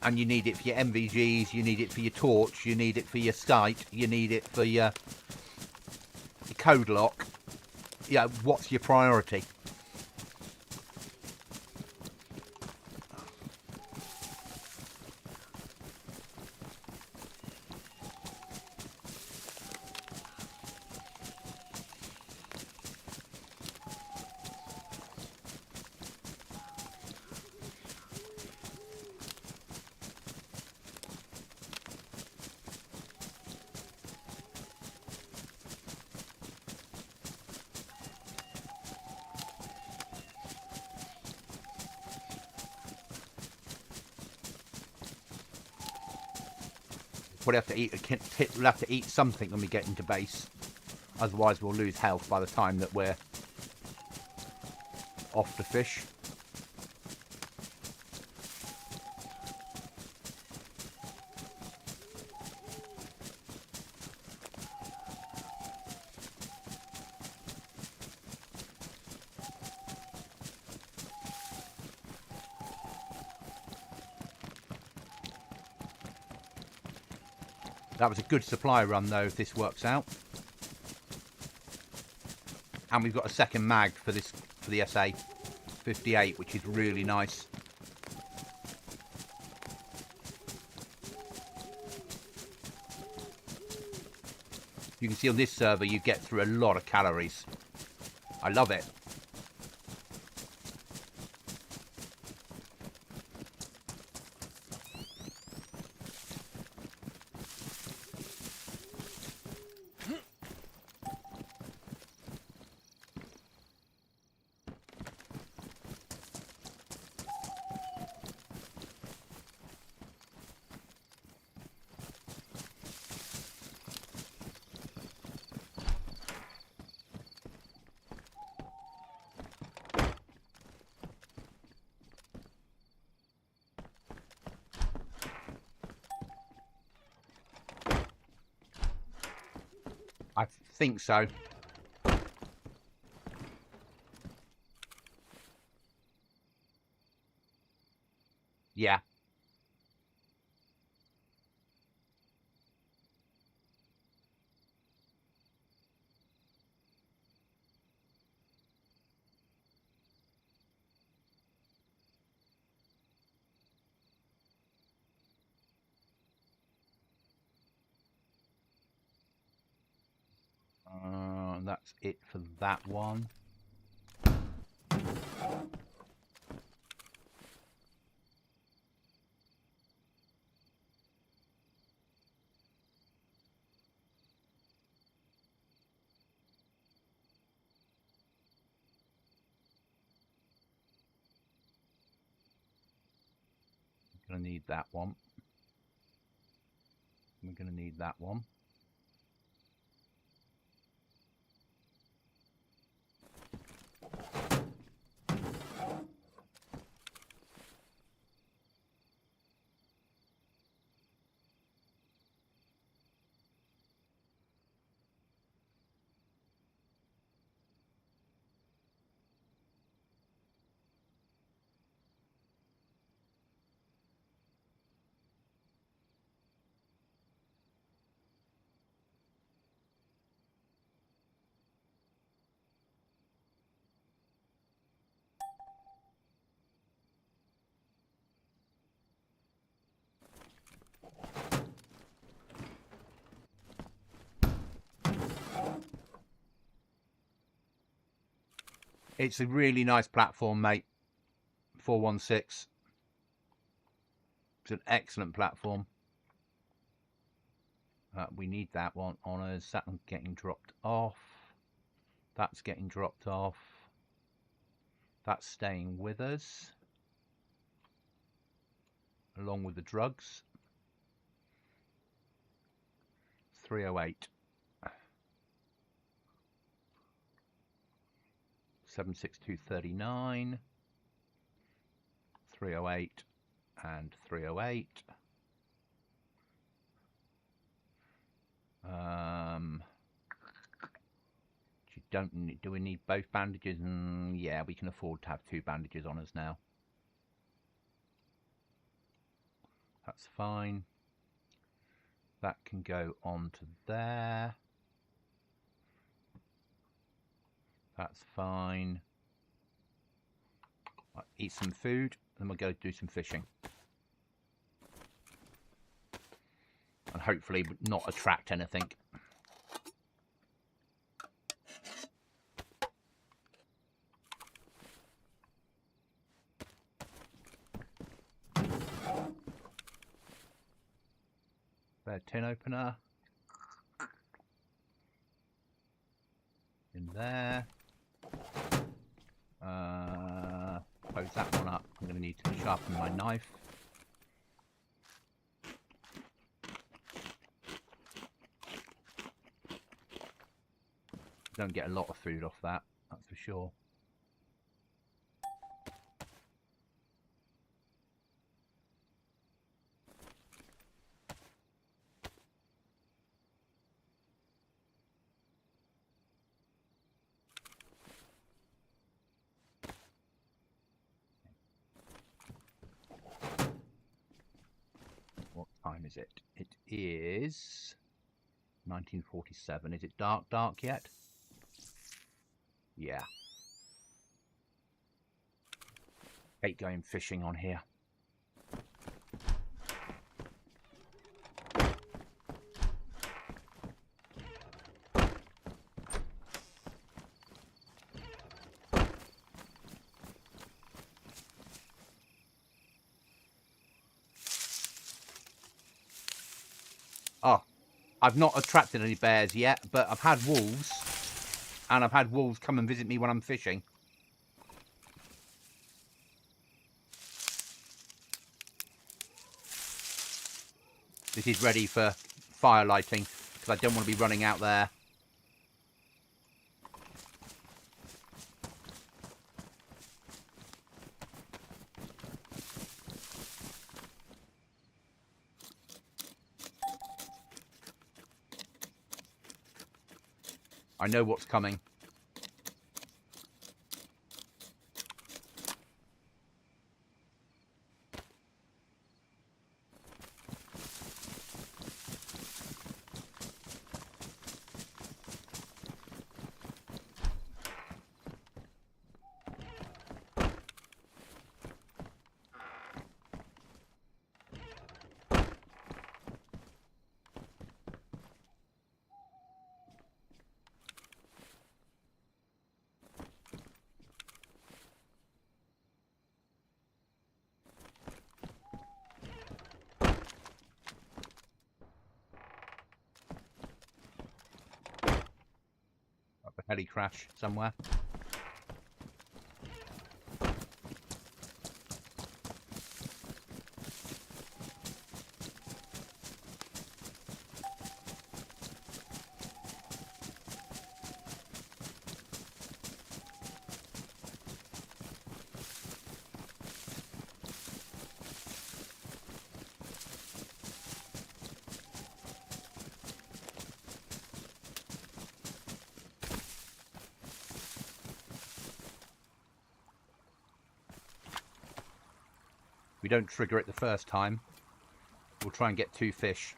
S1: And you need it for your MVGs, you need it for your torch, you need it for your sight, you need it for your code lock. Yeah, what's your priority? We'll have to eat something when we get into base. Otherwise we'll lose health by the time that we're off to fish. That was a good supply run, though, if this works out. And we've got a second mag for the SA-58, which is really nice. You can see on this server you get through a lot of calories. I love it. I think so. Yeah. That's it for that one. Gonna need that one. We're gonna need that one. It's a really nice platform, mate. 416. It's an excellent platform. We need that one on us. That one's getting dropped off. That's getting dropped off. That's staying with us, along with the drugs. 308. 76239. 308 and 308. You don't need, do we need both bandages? Yeah, we can afford to have 2 bandages on us now. That's fine. That can go on to there. That's fine. Right, eat some food, then we'll go do some fishing. And hopefully not attract anything. Spare tin opener. In there. Close that one up. I'm going to need to sharpen my knife. Don't get a lot of food off that, that's for sure. What time is it? It is 1947. Is it dark yet? Yeah. Hate going fishing on here. Oh, I've not attracted any bears yet, but I've had wolves. And I've had wolves come and visit me when I'm fishing. This is ready for fire lighting, because I don't want to be running out there. I know what's coming. A heli crash somewhere. We don't trigger it the first time. We'll try and get 2 fish.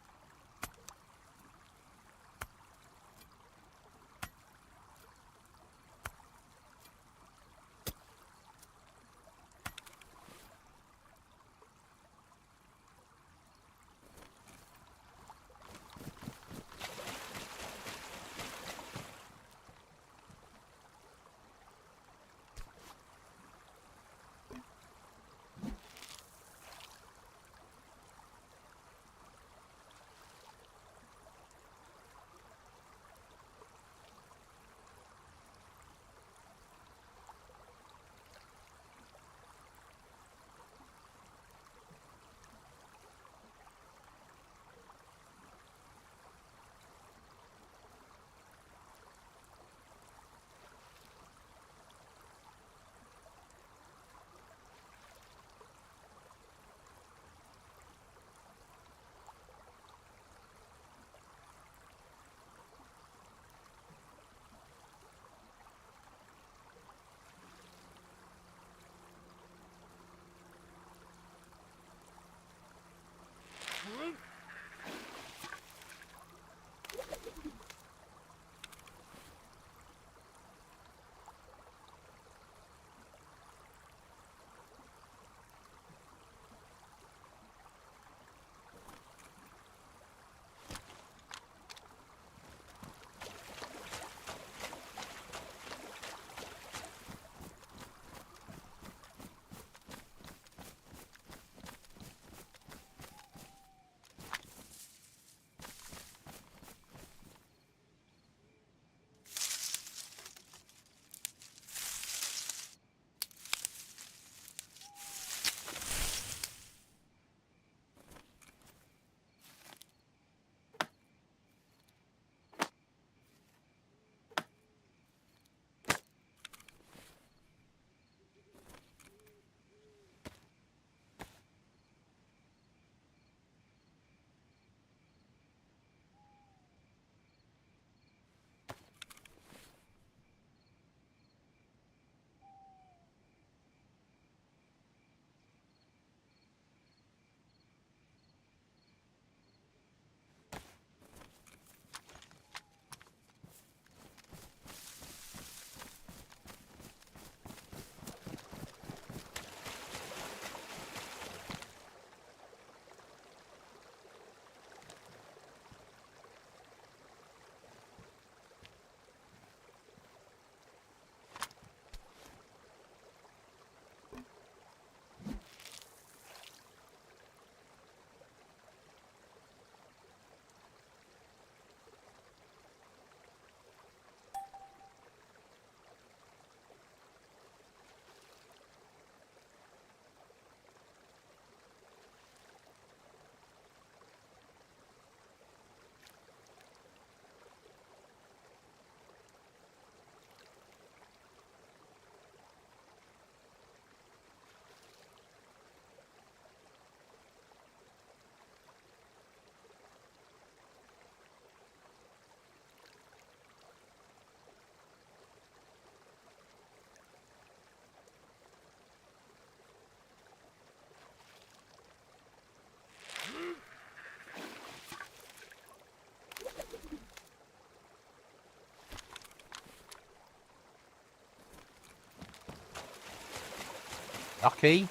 S1: Lucky.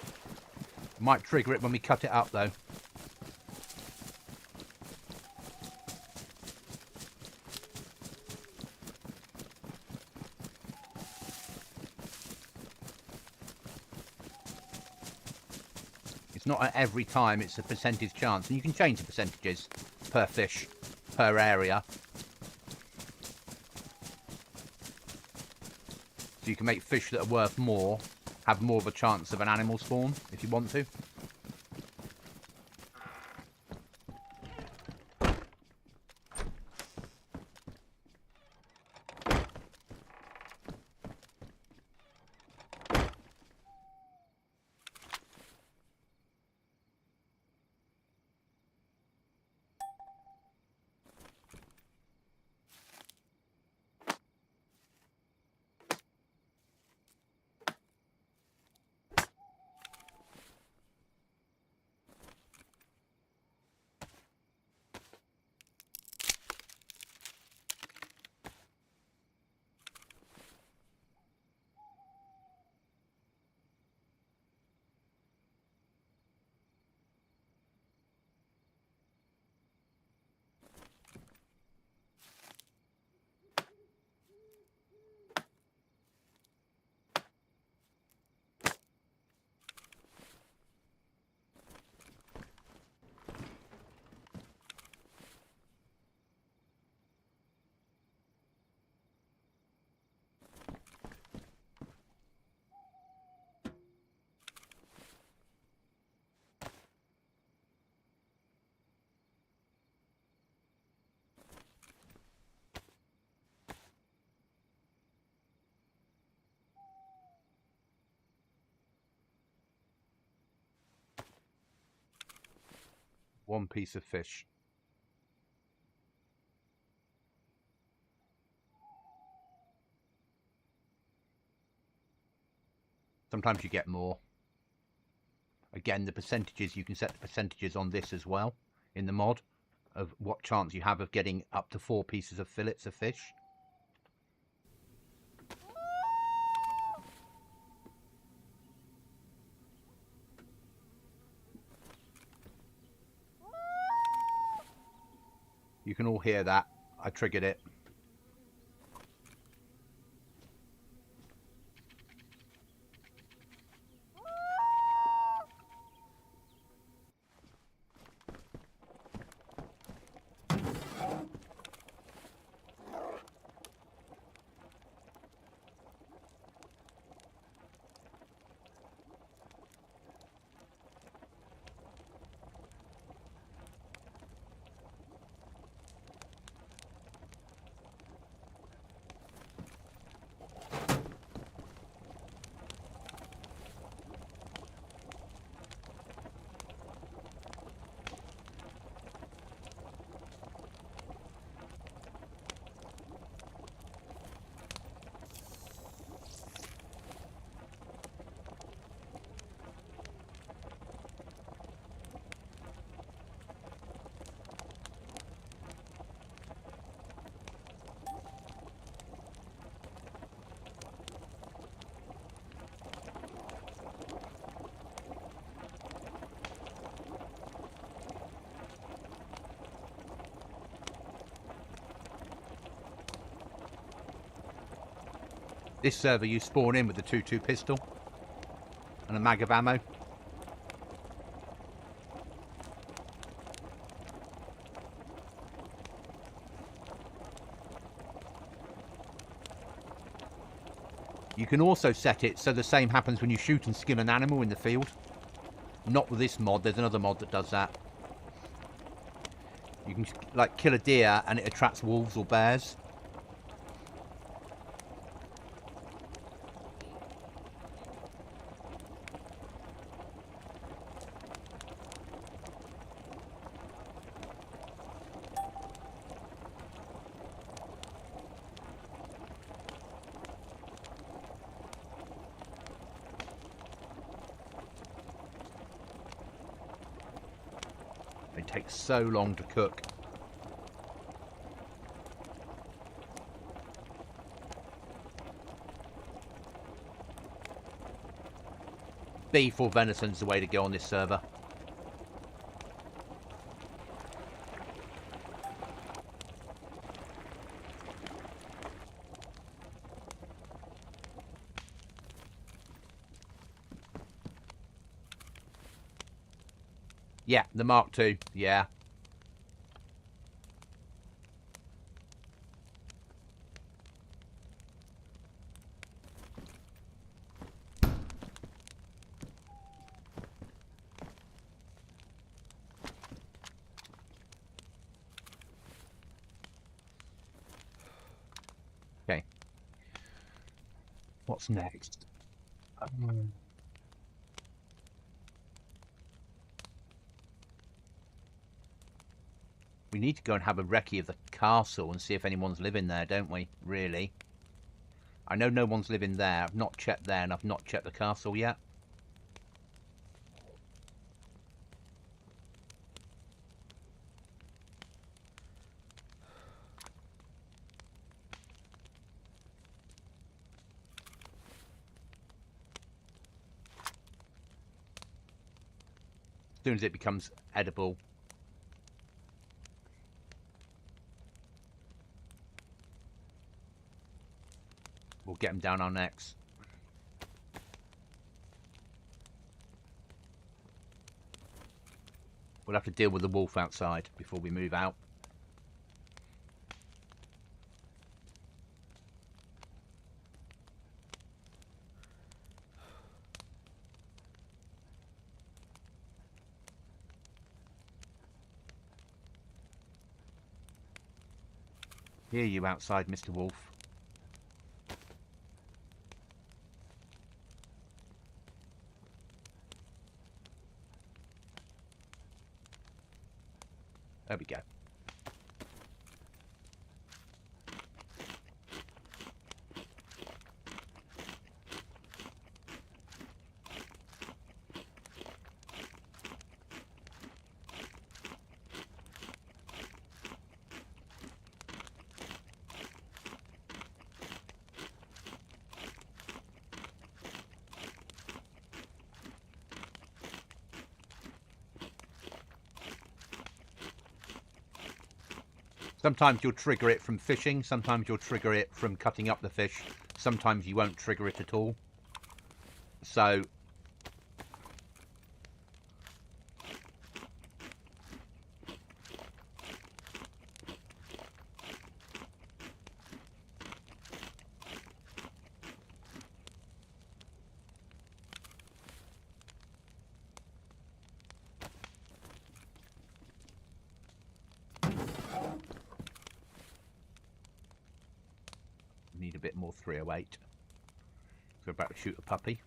S1: Might trigger it when we cut it up, though. It's not at every time, it's a percentage chance. And you can change the percentages per fish, per area. So you can make fish that are worth more have more of a chance of an animal spawn, if you want to. One piece of fish. Sometimes you get more. Again, the percentages, you can set the percentages on this as well in the mod of what chance you have of getting up to 4 pieces of fillets of fish. You can all hear that. I triggered it. This server you spawn in with the 2-2 pistol and a mag of ammo. You can also set it so the same happens when you shoot and skin an animal in the field. Not with this mod, there's another mod that does that. You can like kill a deer and it attracts wolves or bears. It takes so long to cook. Beef or venison's the way to go on this server. Yeah, the Mark II, yeah. Okay. What's next? We need to go and have a recce of the castle and see if anyone's living there, don't we? Really? I know no one's living there. I've not checked there, and I've not checked the castle yet. As soon as it becomes edible. We'll get them down our necks. We'll have to deal with the wolf outside before we move out. Hear you outside, Mr. Wolf. There we go. Sometimes you'll trigger it from fishing, sometimes you'll trigger it from cutting up the fish, sometimes you won't trigger it at all. So need a bit more 308. So we're about to shoot a puppy.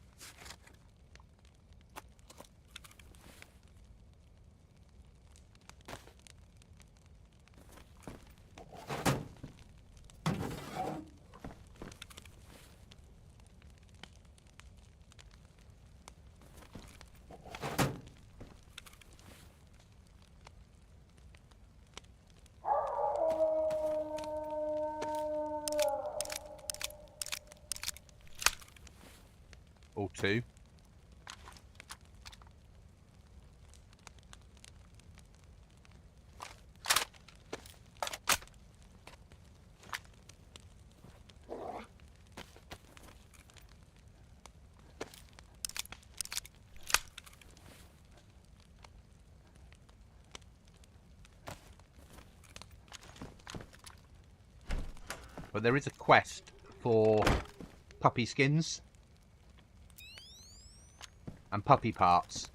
S1: Or two. But there is a quest for puppy skins and puppy parts.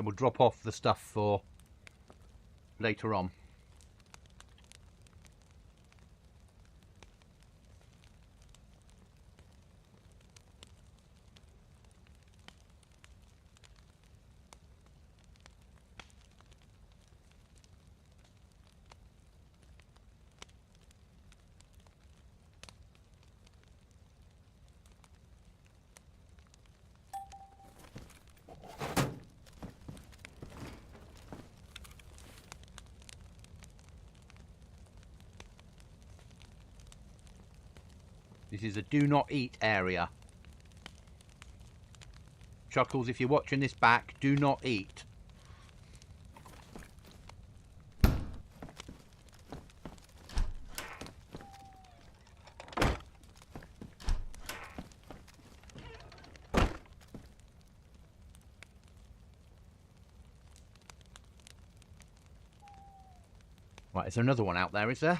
S1: Then we'll drop off the stuff for later on. This is a do not eat area. Chuckles, if you're watching this back, do not eat. Right, is there another one out there, is there?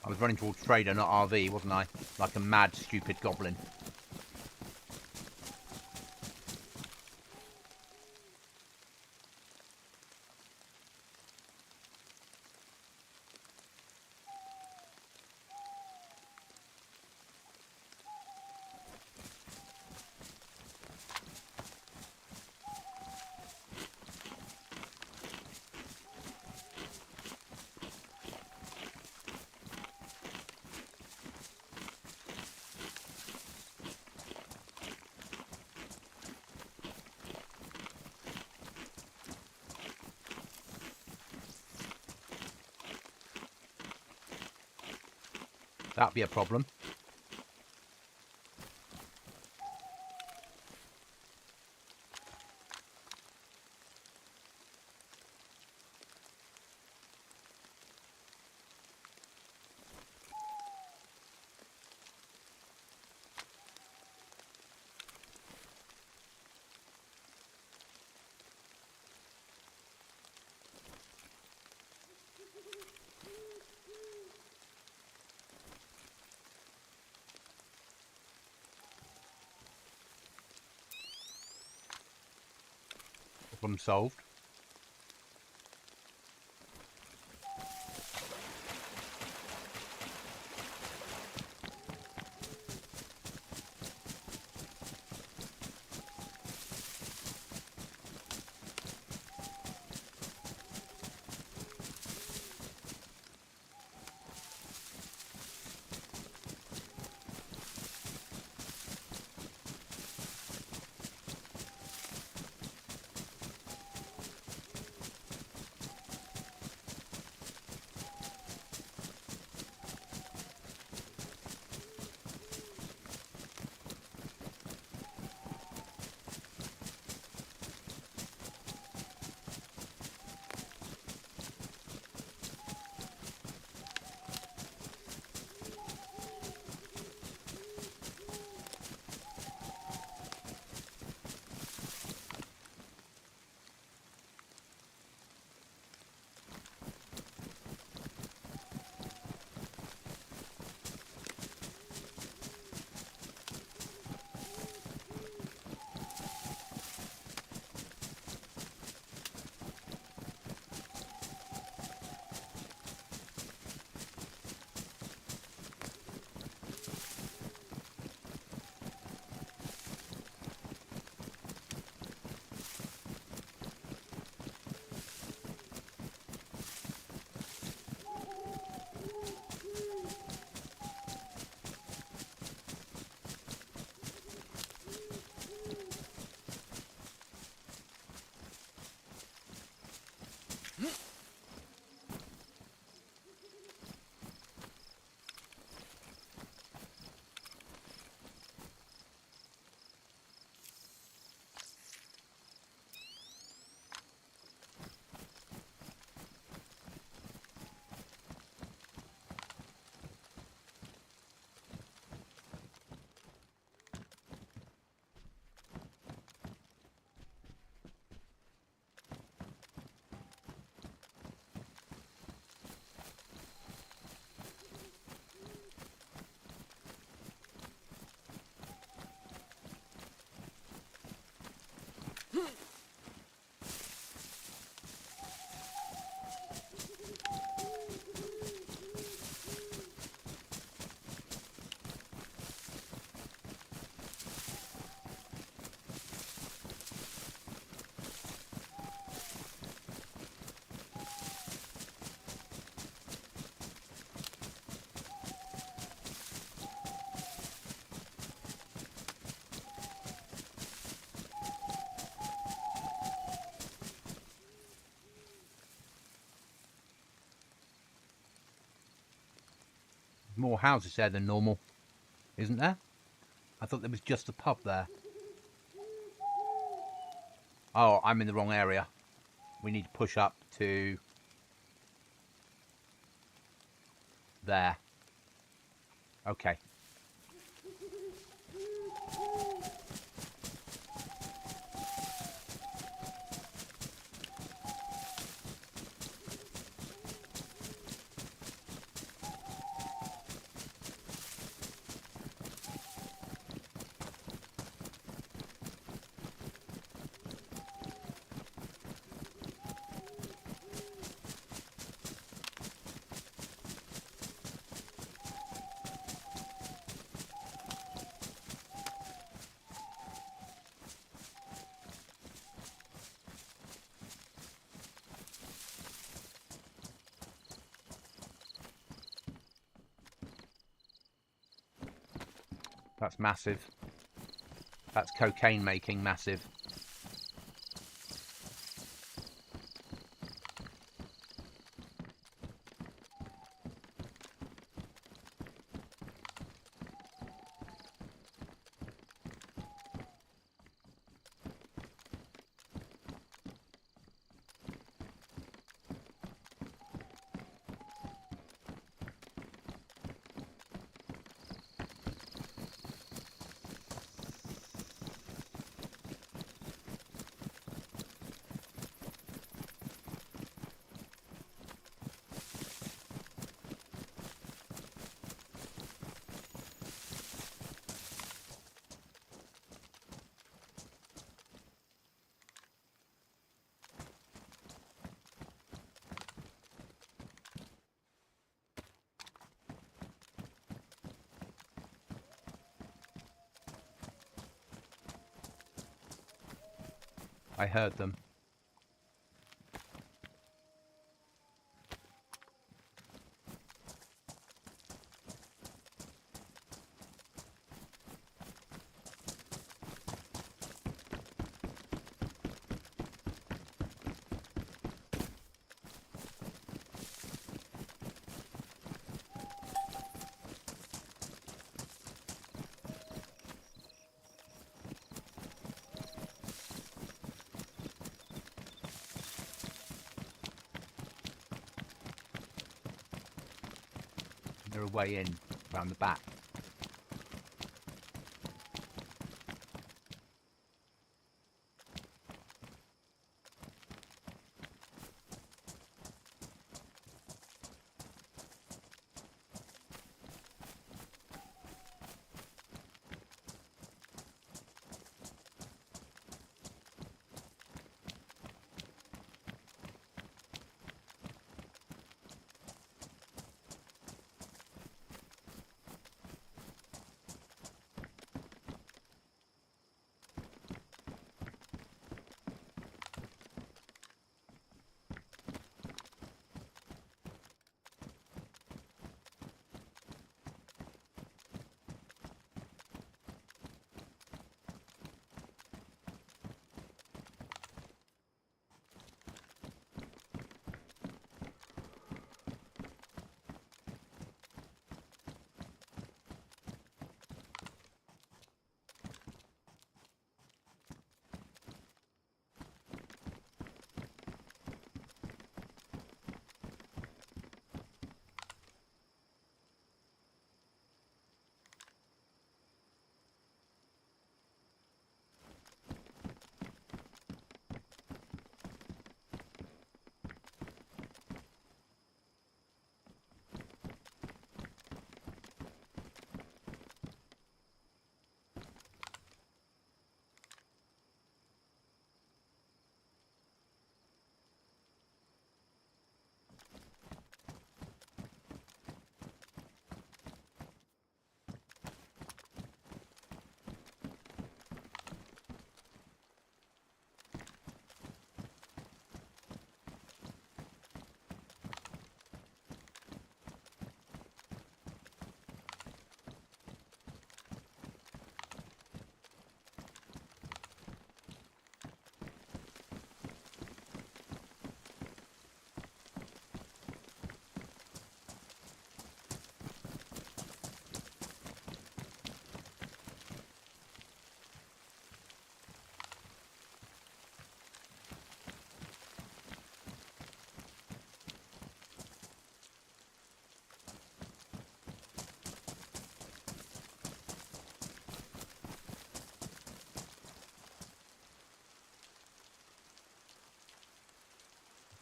S1: I was running towards trader, not RV, wasn't I? Like a mad, stupid goblin. That'd be a problem. Problem solved. More houses there than normal, isn't there? I thought there was just a pub there. Oh, I'm in the wrong area. We need to push up to there. Okay. That's massive. That's cocaine making massive. I heard them. They're a way in, round the back.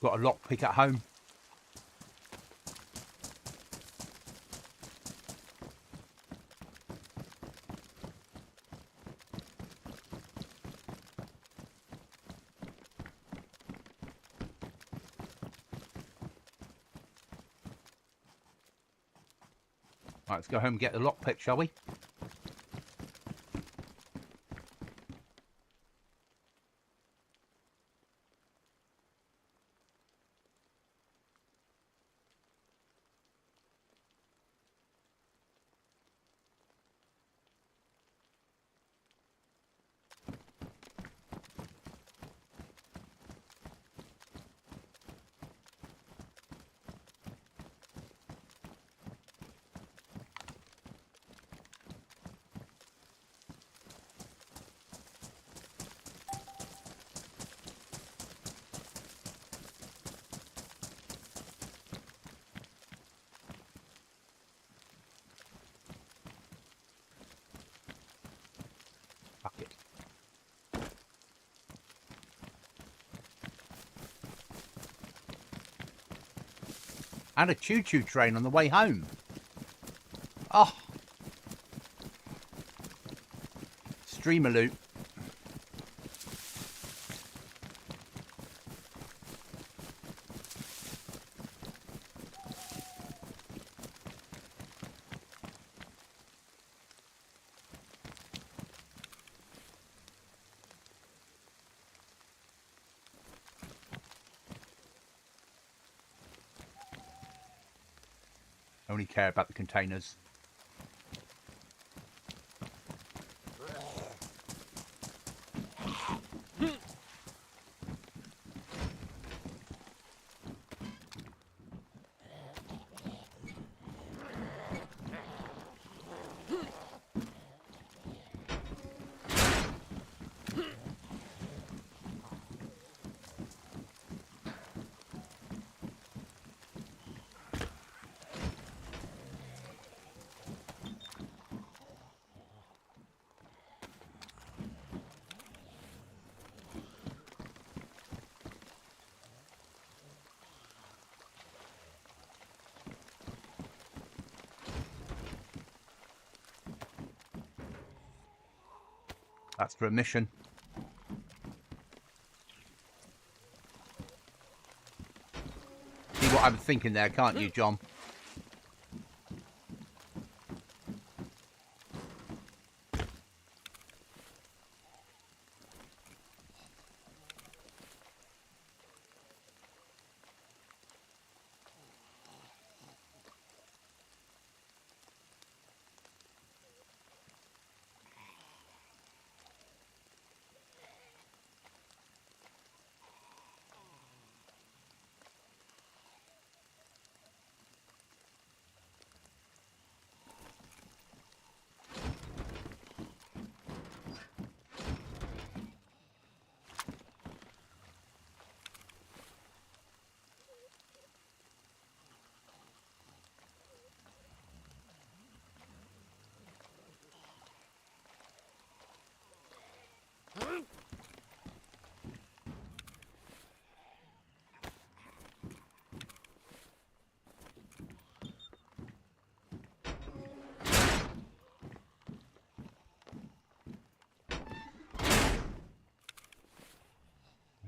S1: got a lockpick at home. Right, let's go home and get the lockpick, shall we? Fuck it. And a choo-choo train on the way home. Oh. Streamer loot. Only care about the containers. That's for a mission. See what I'm thinking there, can't you, John?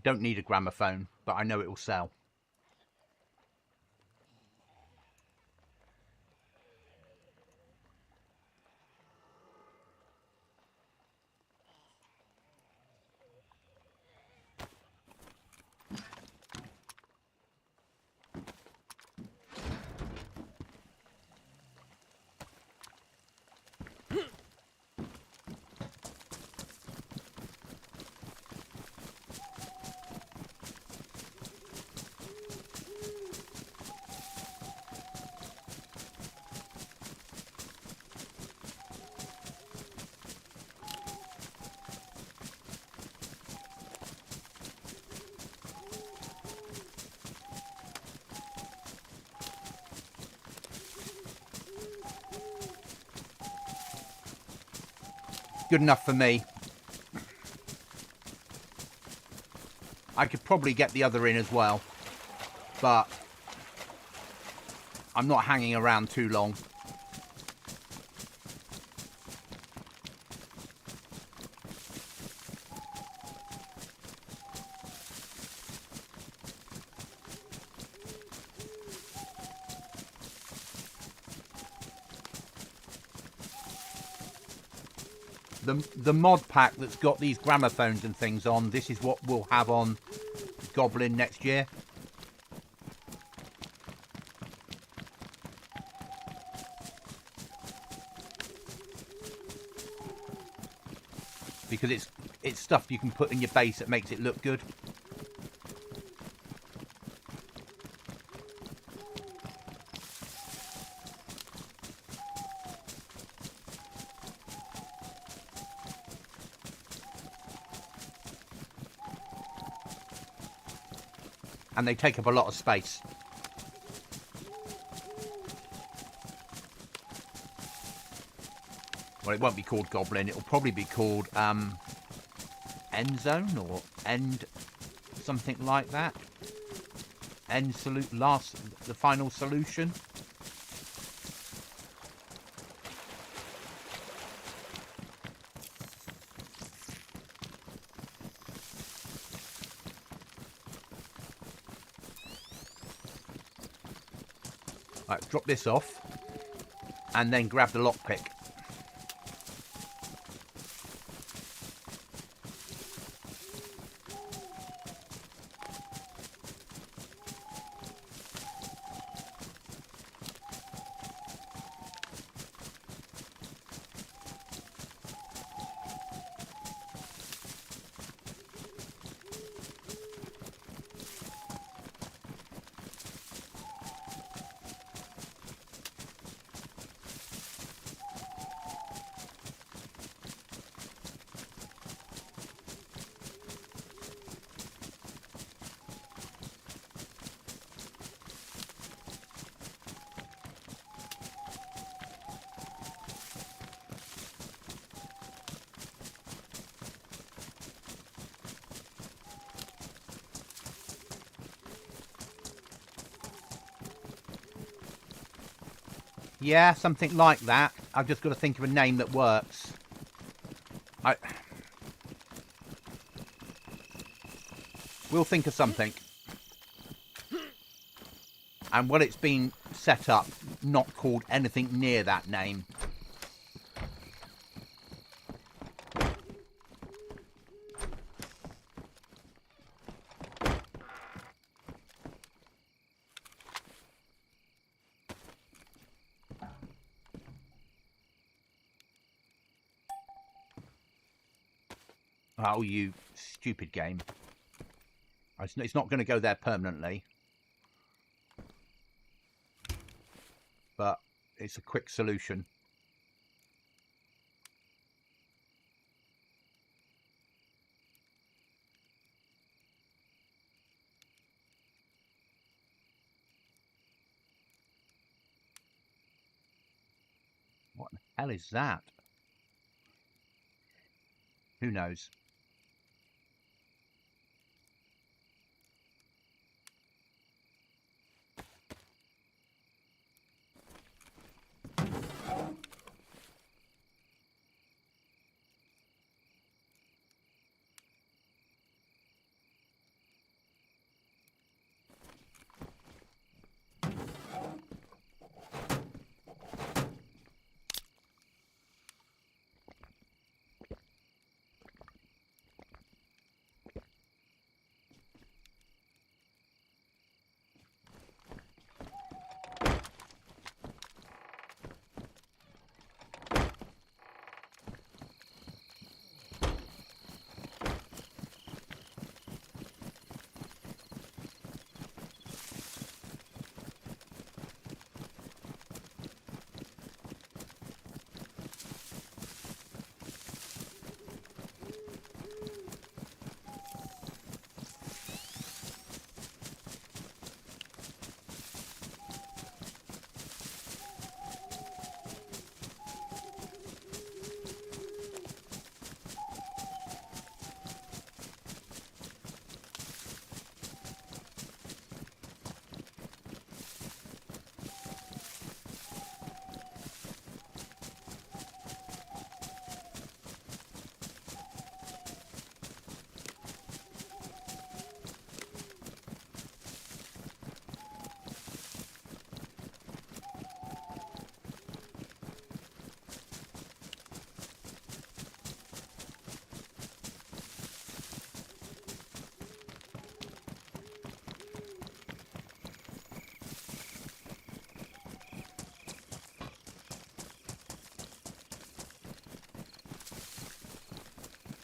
S1: Don't need a gramophone, but I know it will sell. Good enough for me. I could probably get the other in as well. but I'm not hanging around too long. The mod pack that's got these gramophones and things on, this is what we'll have on Goblin next year. Because it's stuff you can put in your base that makes it look good. And they take up a lot of space. Well, it won't be called Goblin. It'll probably be called End Zone or End something like that. End Salute, the final solution. Right, drop this off and then grab the lockpick. Yeah, something like that. I've just got to think of a name that works. We'll think of something. And when it's been set up, not called anything near that name. Oh, you stupid game. It's not going to go there permanently. But it's a quick solution. What the hell is that? Who knows?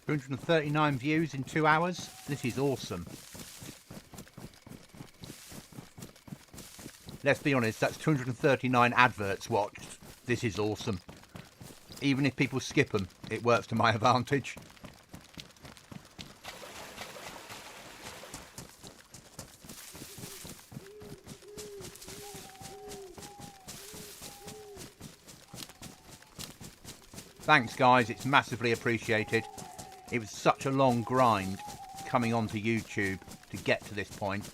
S1: 239 views in 2 hours. This is awesome. Let's be honest, that's 239 adverts watched. This is awesome. Even if people skip them, it works to my advantage. Thanks guys, it's massively appreciated. It was such a long grind coming onto YouTube to get to this point.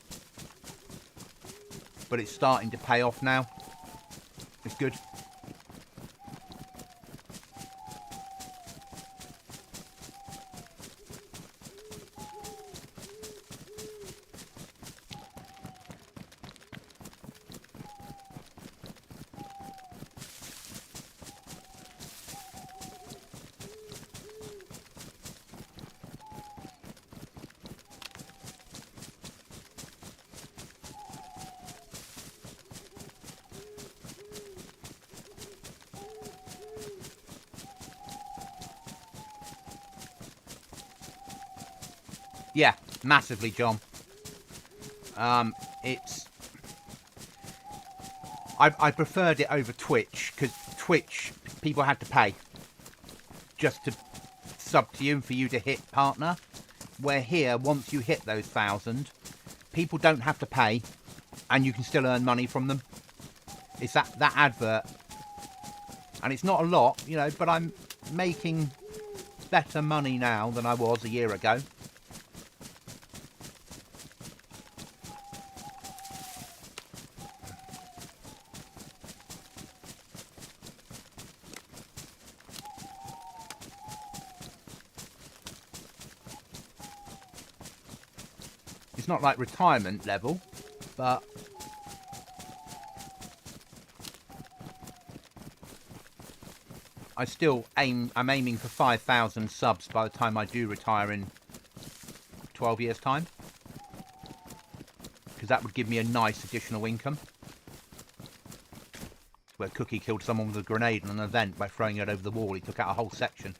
S1: But it's starting to pay off now. It's good. Yeah, massively, John. I preferred it over Twitch, because Twitch, people had to pay just to sub to you and for you to hit partner. Where here, once you hit those 1,000, people don't have to pay, and you can still earn money from them. It's that advert. And it's not a lot, you know, but I'm making better money now than I was a year ago. It's not like retirement level, but I'm aiming for 5,000 subs by the time I do retire in 12 years' time. Because that would give me a nice additional income. Where Cookie killed someone with a grenade in an event by throwing it over the wall. He took out a whole section.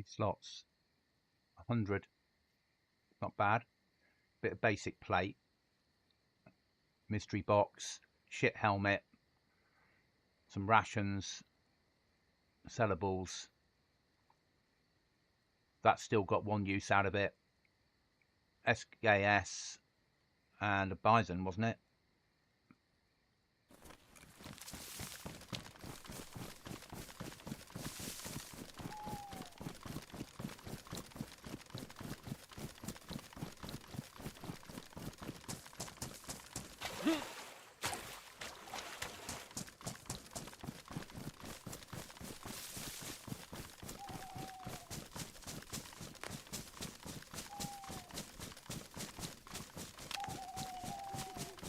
S1: Slots 100, not bad. Bit of basic plate, mystery box, shit helmet, some rations, sellables. That's still got one use out of it. SKS and a bison, wasn't it?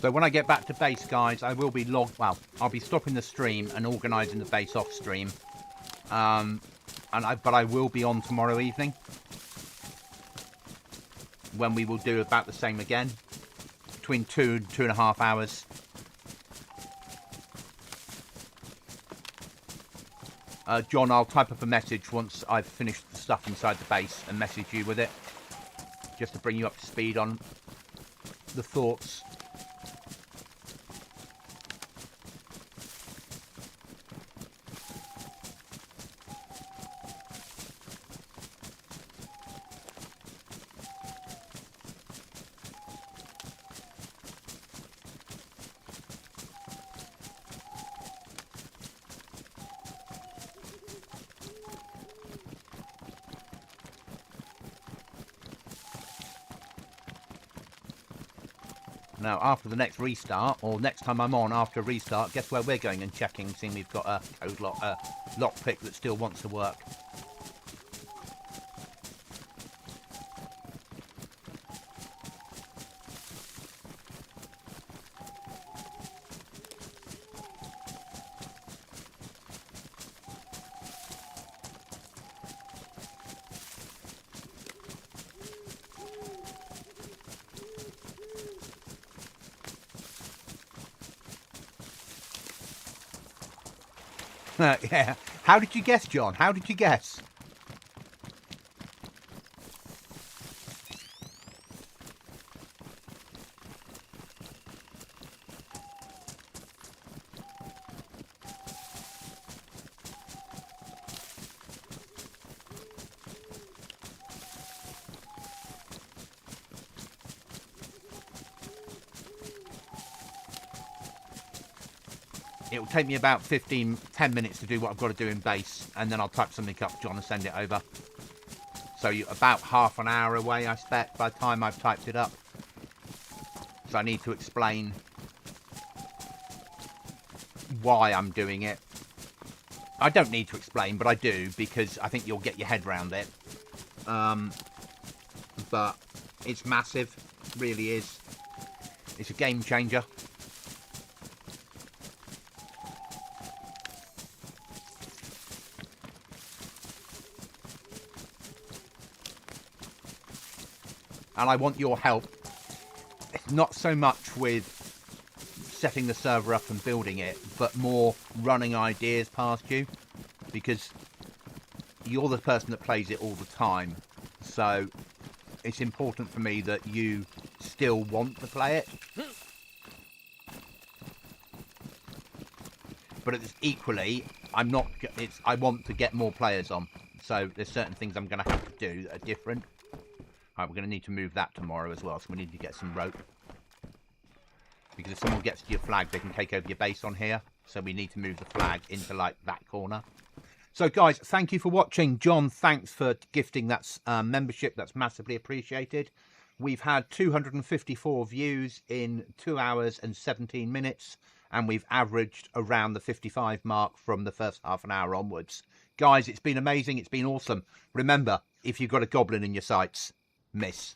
S1: So when I get back to base, guys, I will be well, I'll be stopping the stream and organising the base off stream. But I will be on tomorrow evening, when we will do about the same again, between 2 and 2.5 hours. John, I'll type up a message once I've finished the stuff inside the base and message you with it, just to bring you up to speed on the thoughts. Now, after the next restart, or next time I'm on after a restart, guess where we're going and checking, seeing we've got a code lockpick that still wants to work. Yeah. How did you guess, John? How did you guess? It will take me about 10 minutes to do what I've got to do in base, and then I'll type something up, John, and send it over. So you're about half an hour away, I expect, by the time I've typed it up. So I need to explain why I'm doing it. I don't need to explain, but I do, because I think you'll get your head around it. But it's massive, really is. It's a game changer. And I want your help, not so much with setting the server up and building it, but more running ideas past you, because you're the person that plays it all the time. So it's important for me that you still want to play it. But equally, I want to get more players on. So there's certain things I'm going to have to do that are different. Alright, we're going to need to move that tomorrow as well, so we need to get some rope. Because if someone gets to your flag, they can take over your base on here. So we need to move the flag into, like, that corner. So, guys, thank you for watching. John, thanks for gifting that membership. That's massively appreciated. We've had 254 views in 2 hours and 17 minutes. And we've averaged around the 55 mark from the first half an hour onwards. Guys, it's been amazing. It's been awesome. Remember, if you've got a goblin in your sights, miss.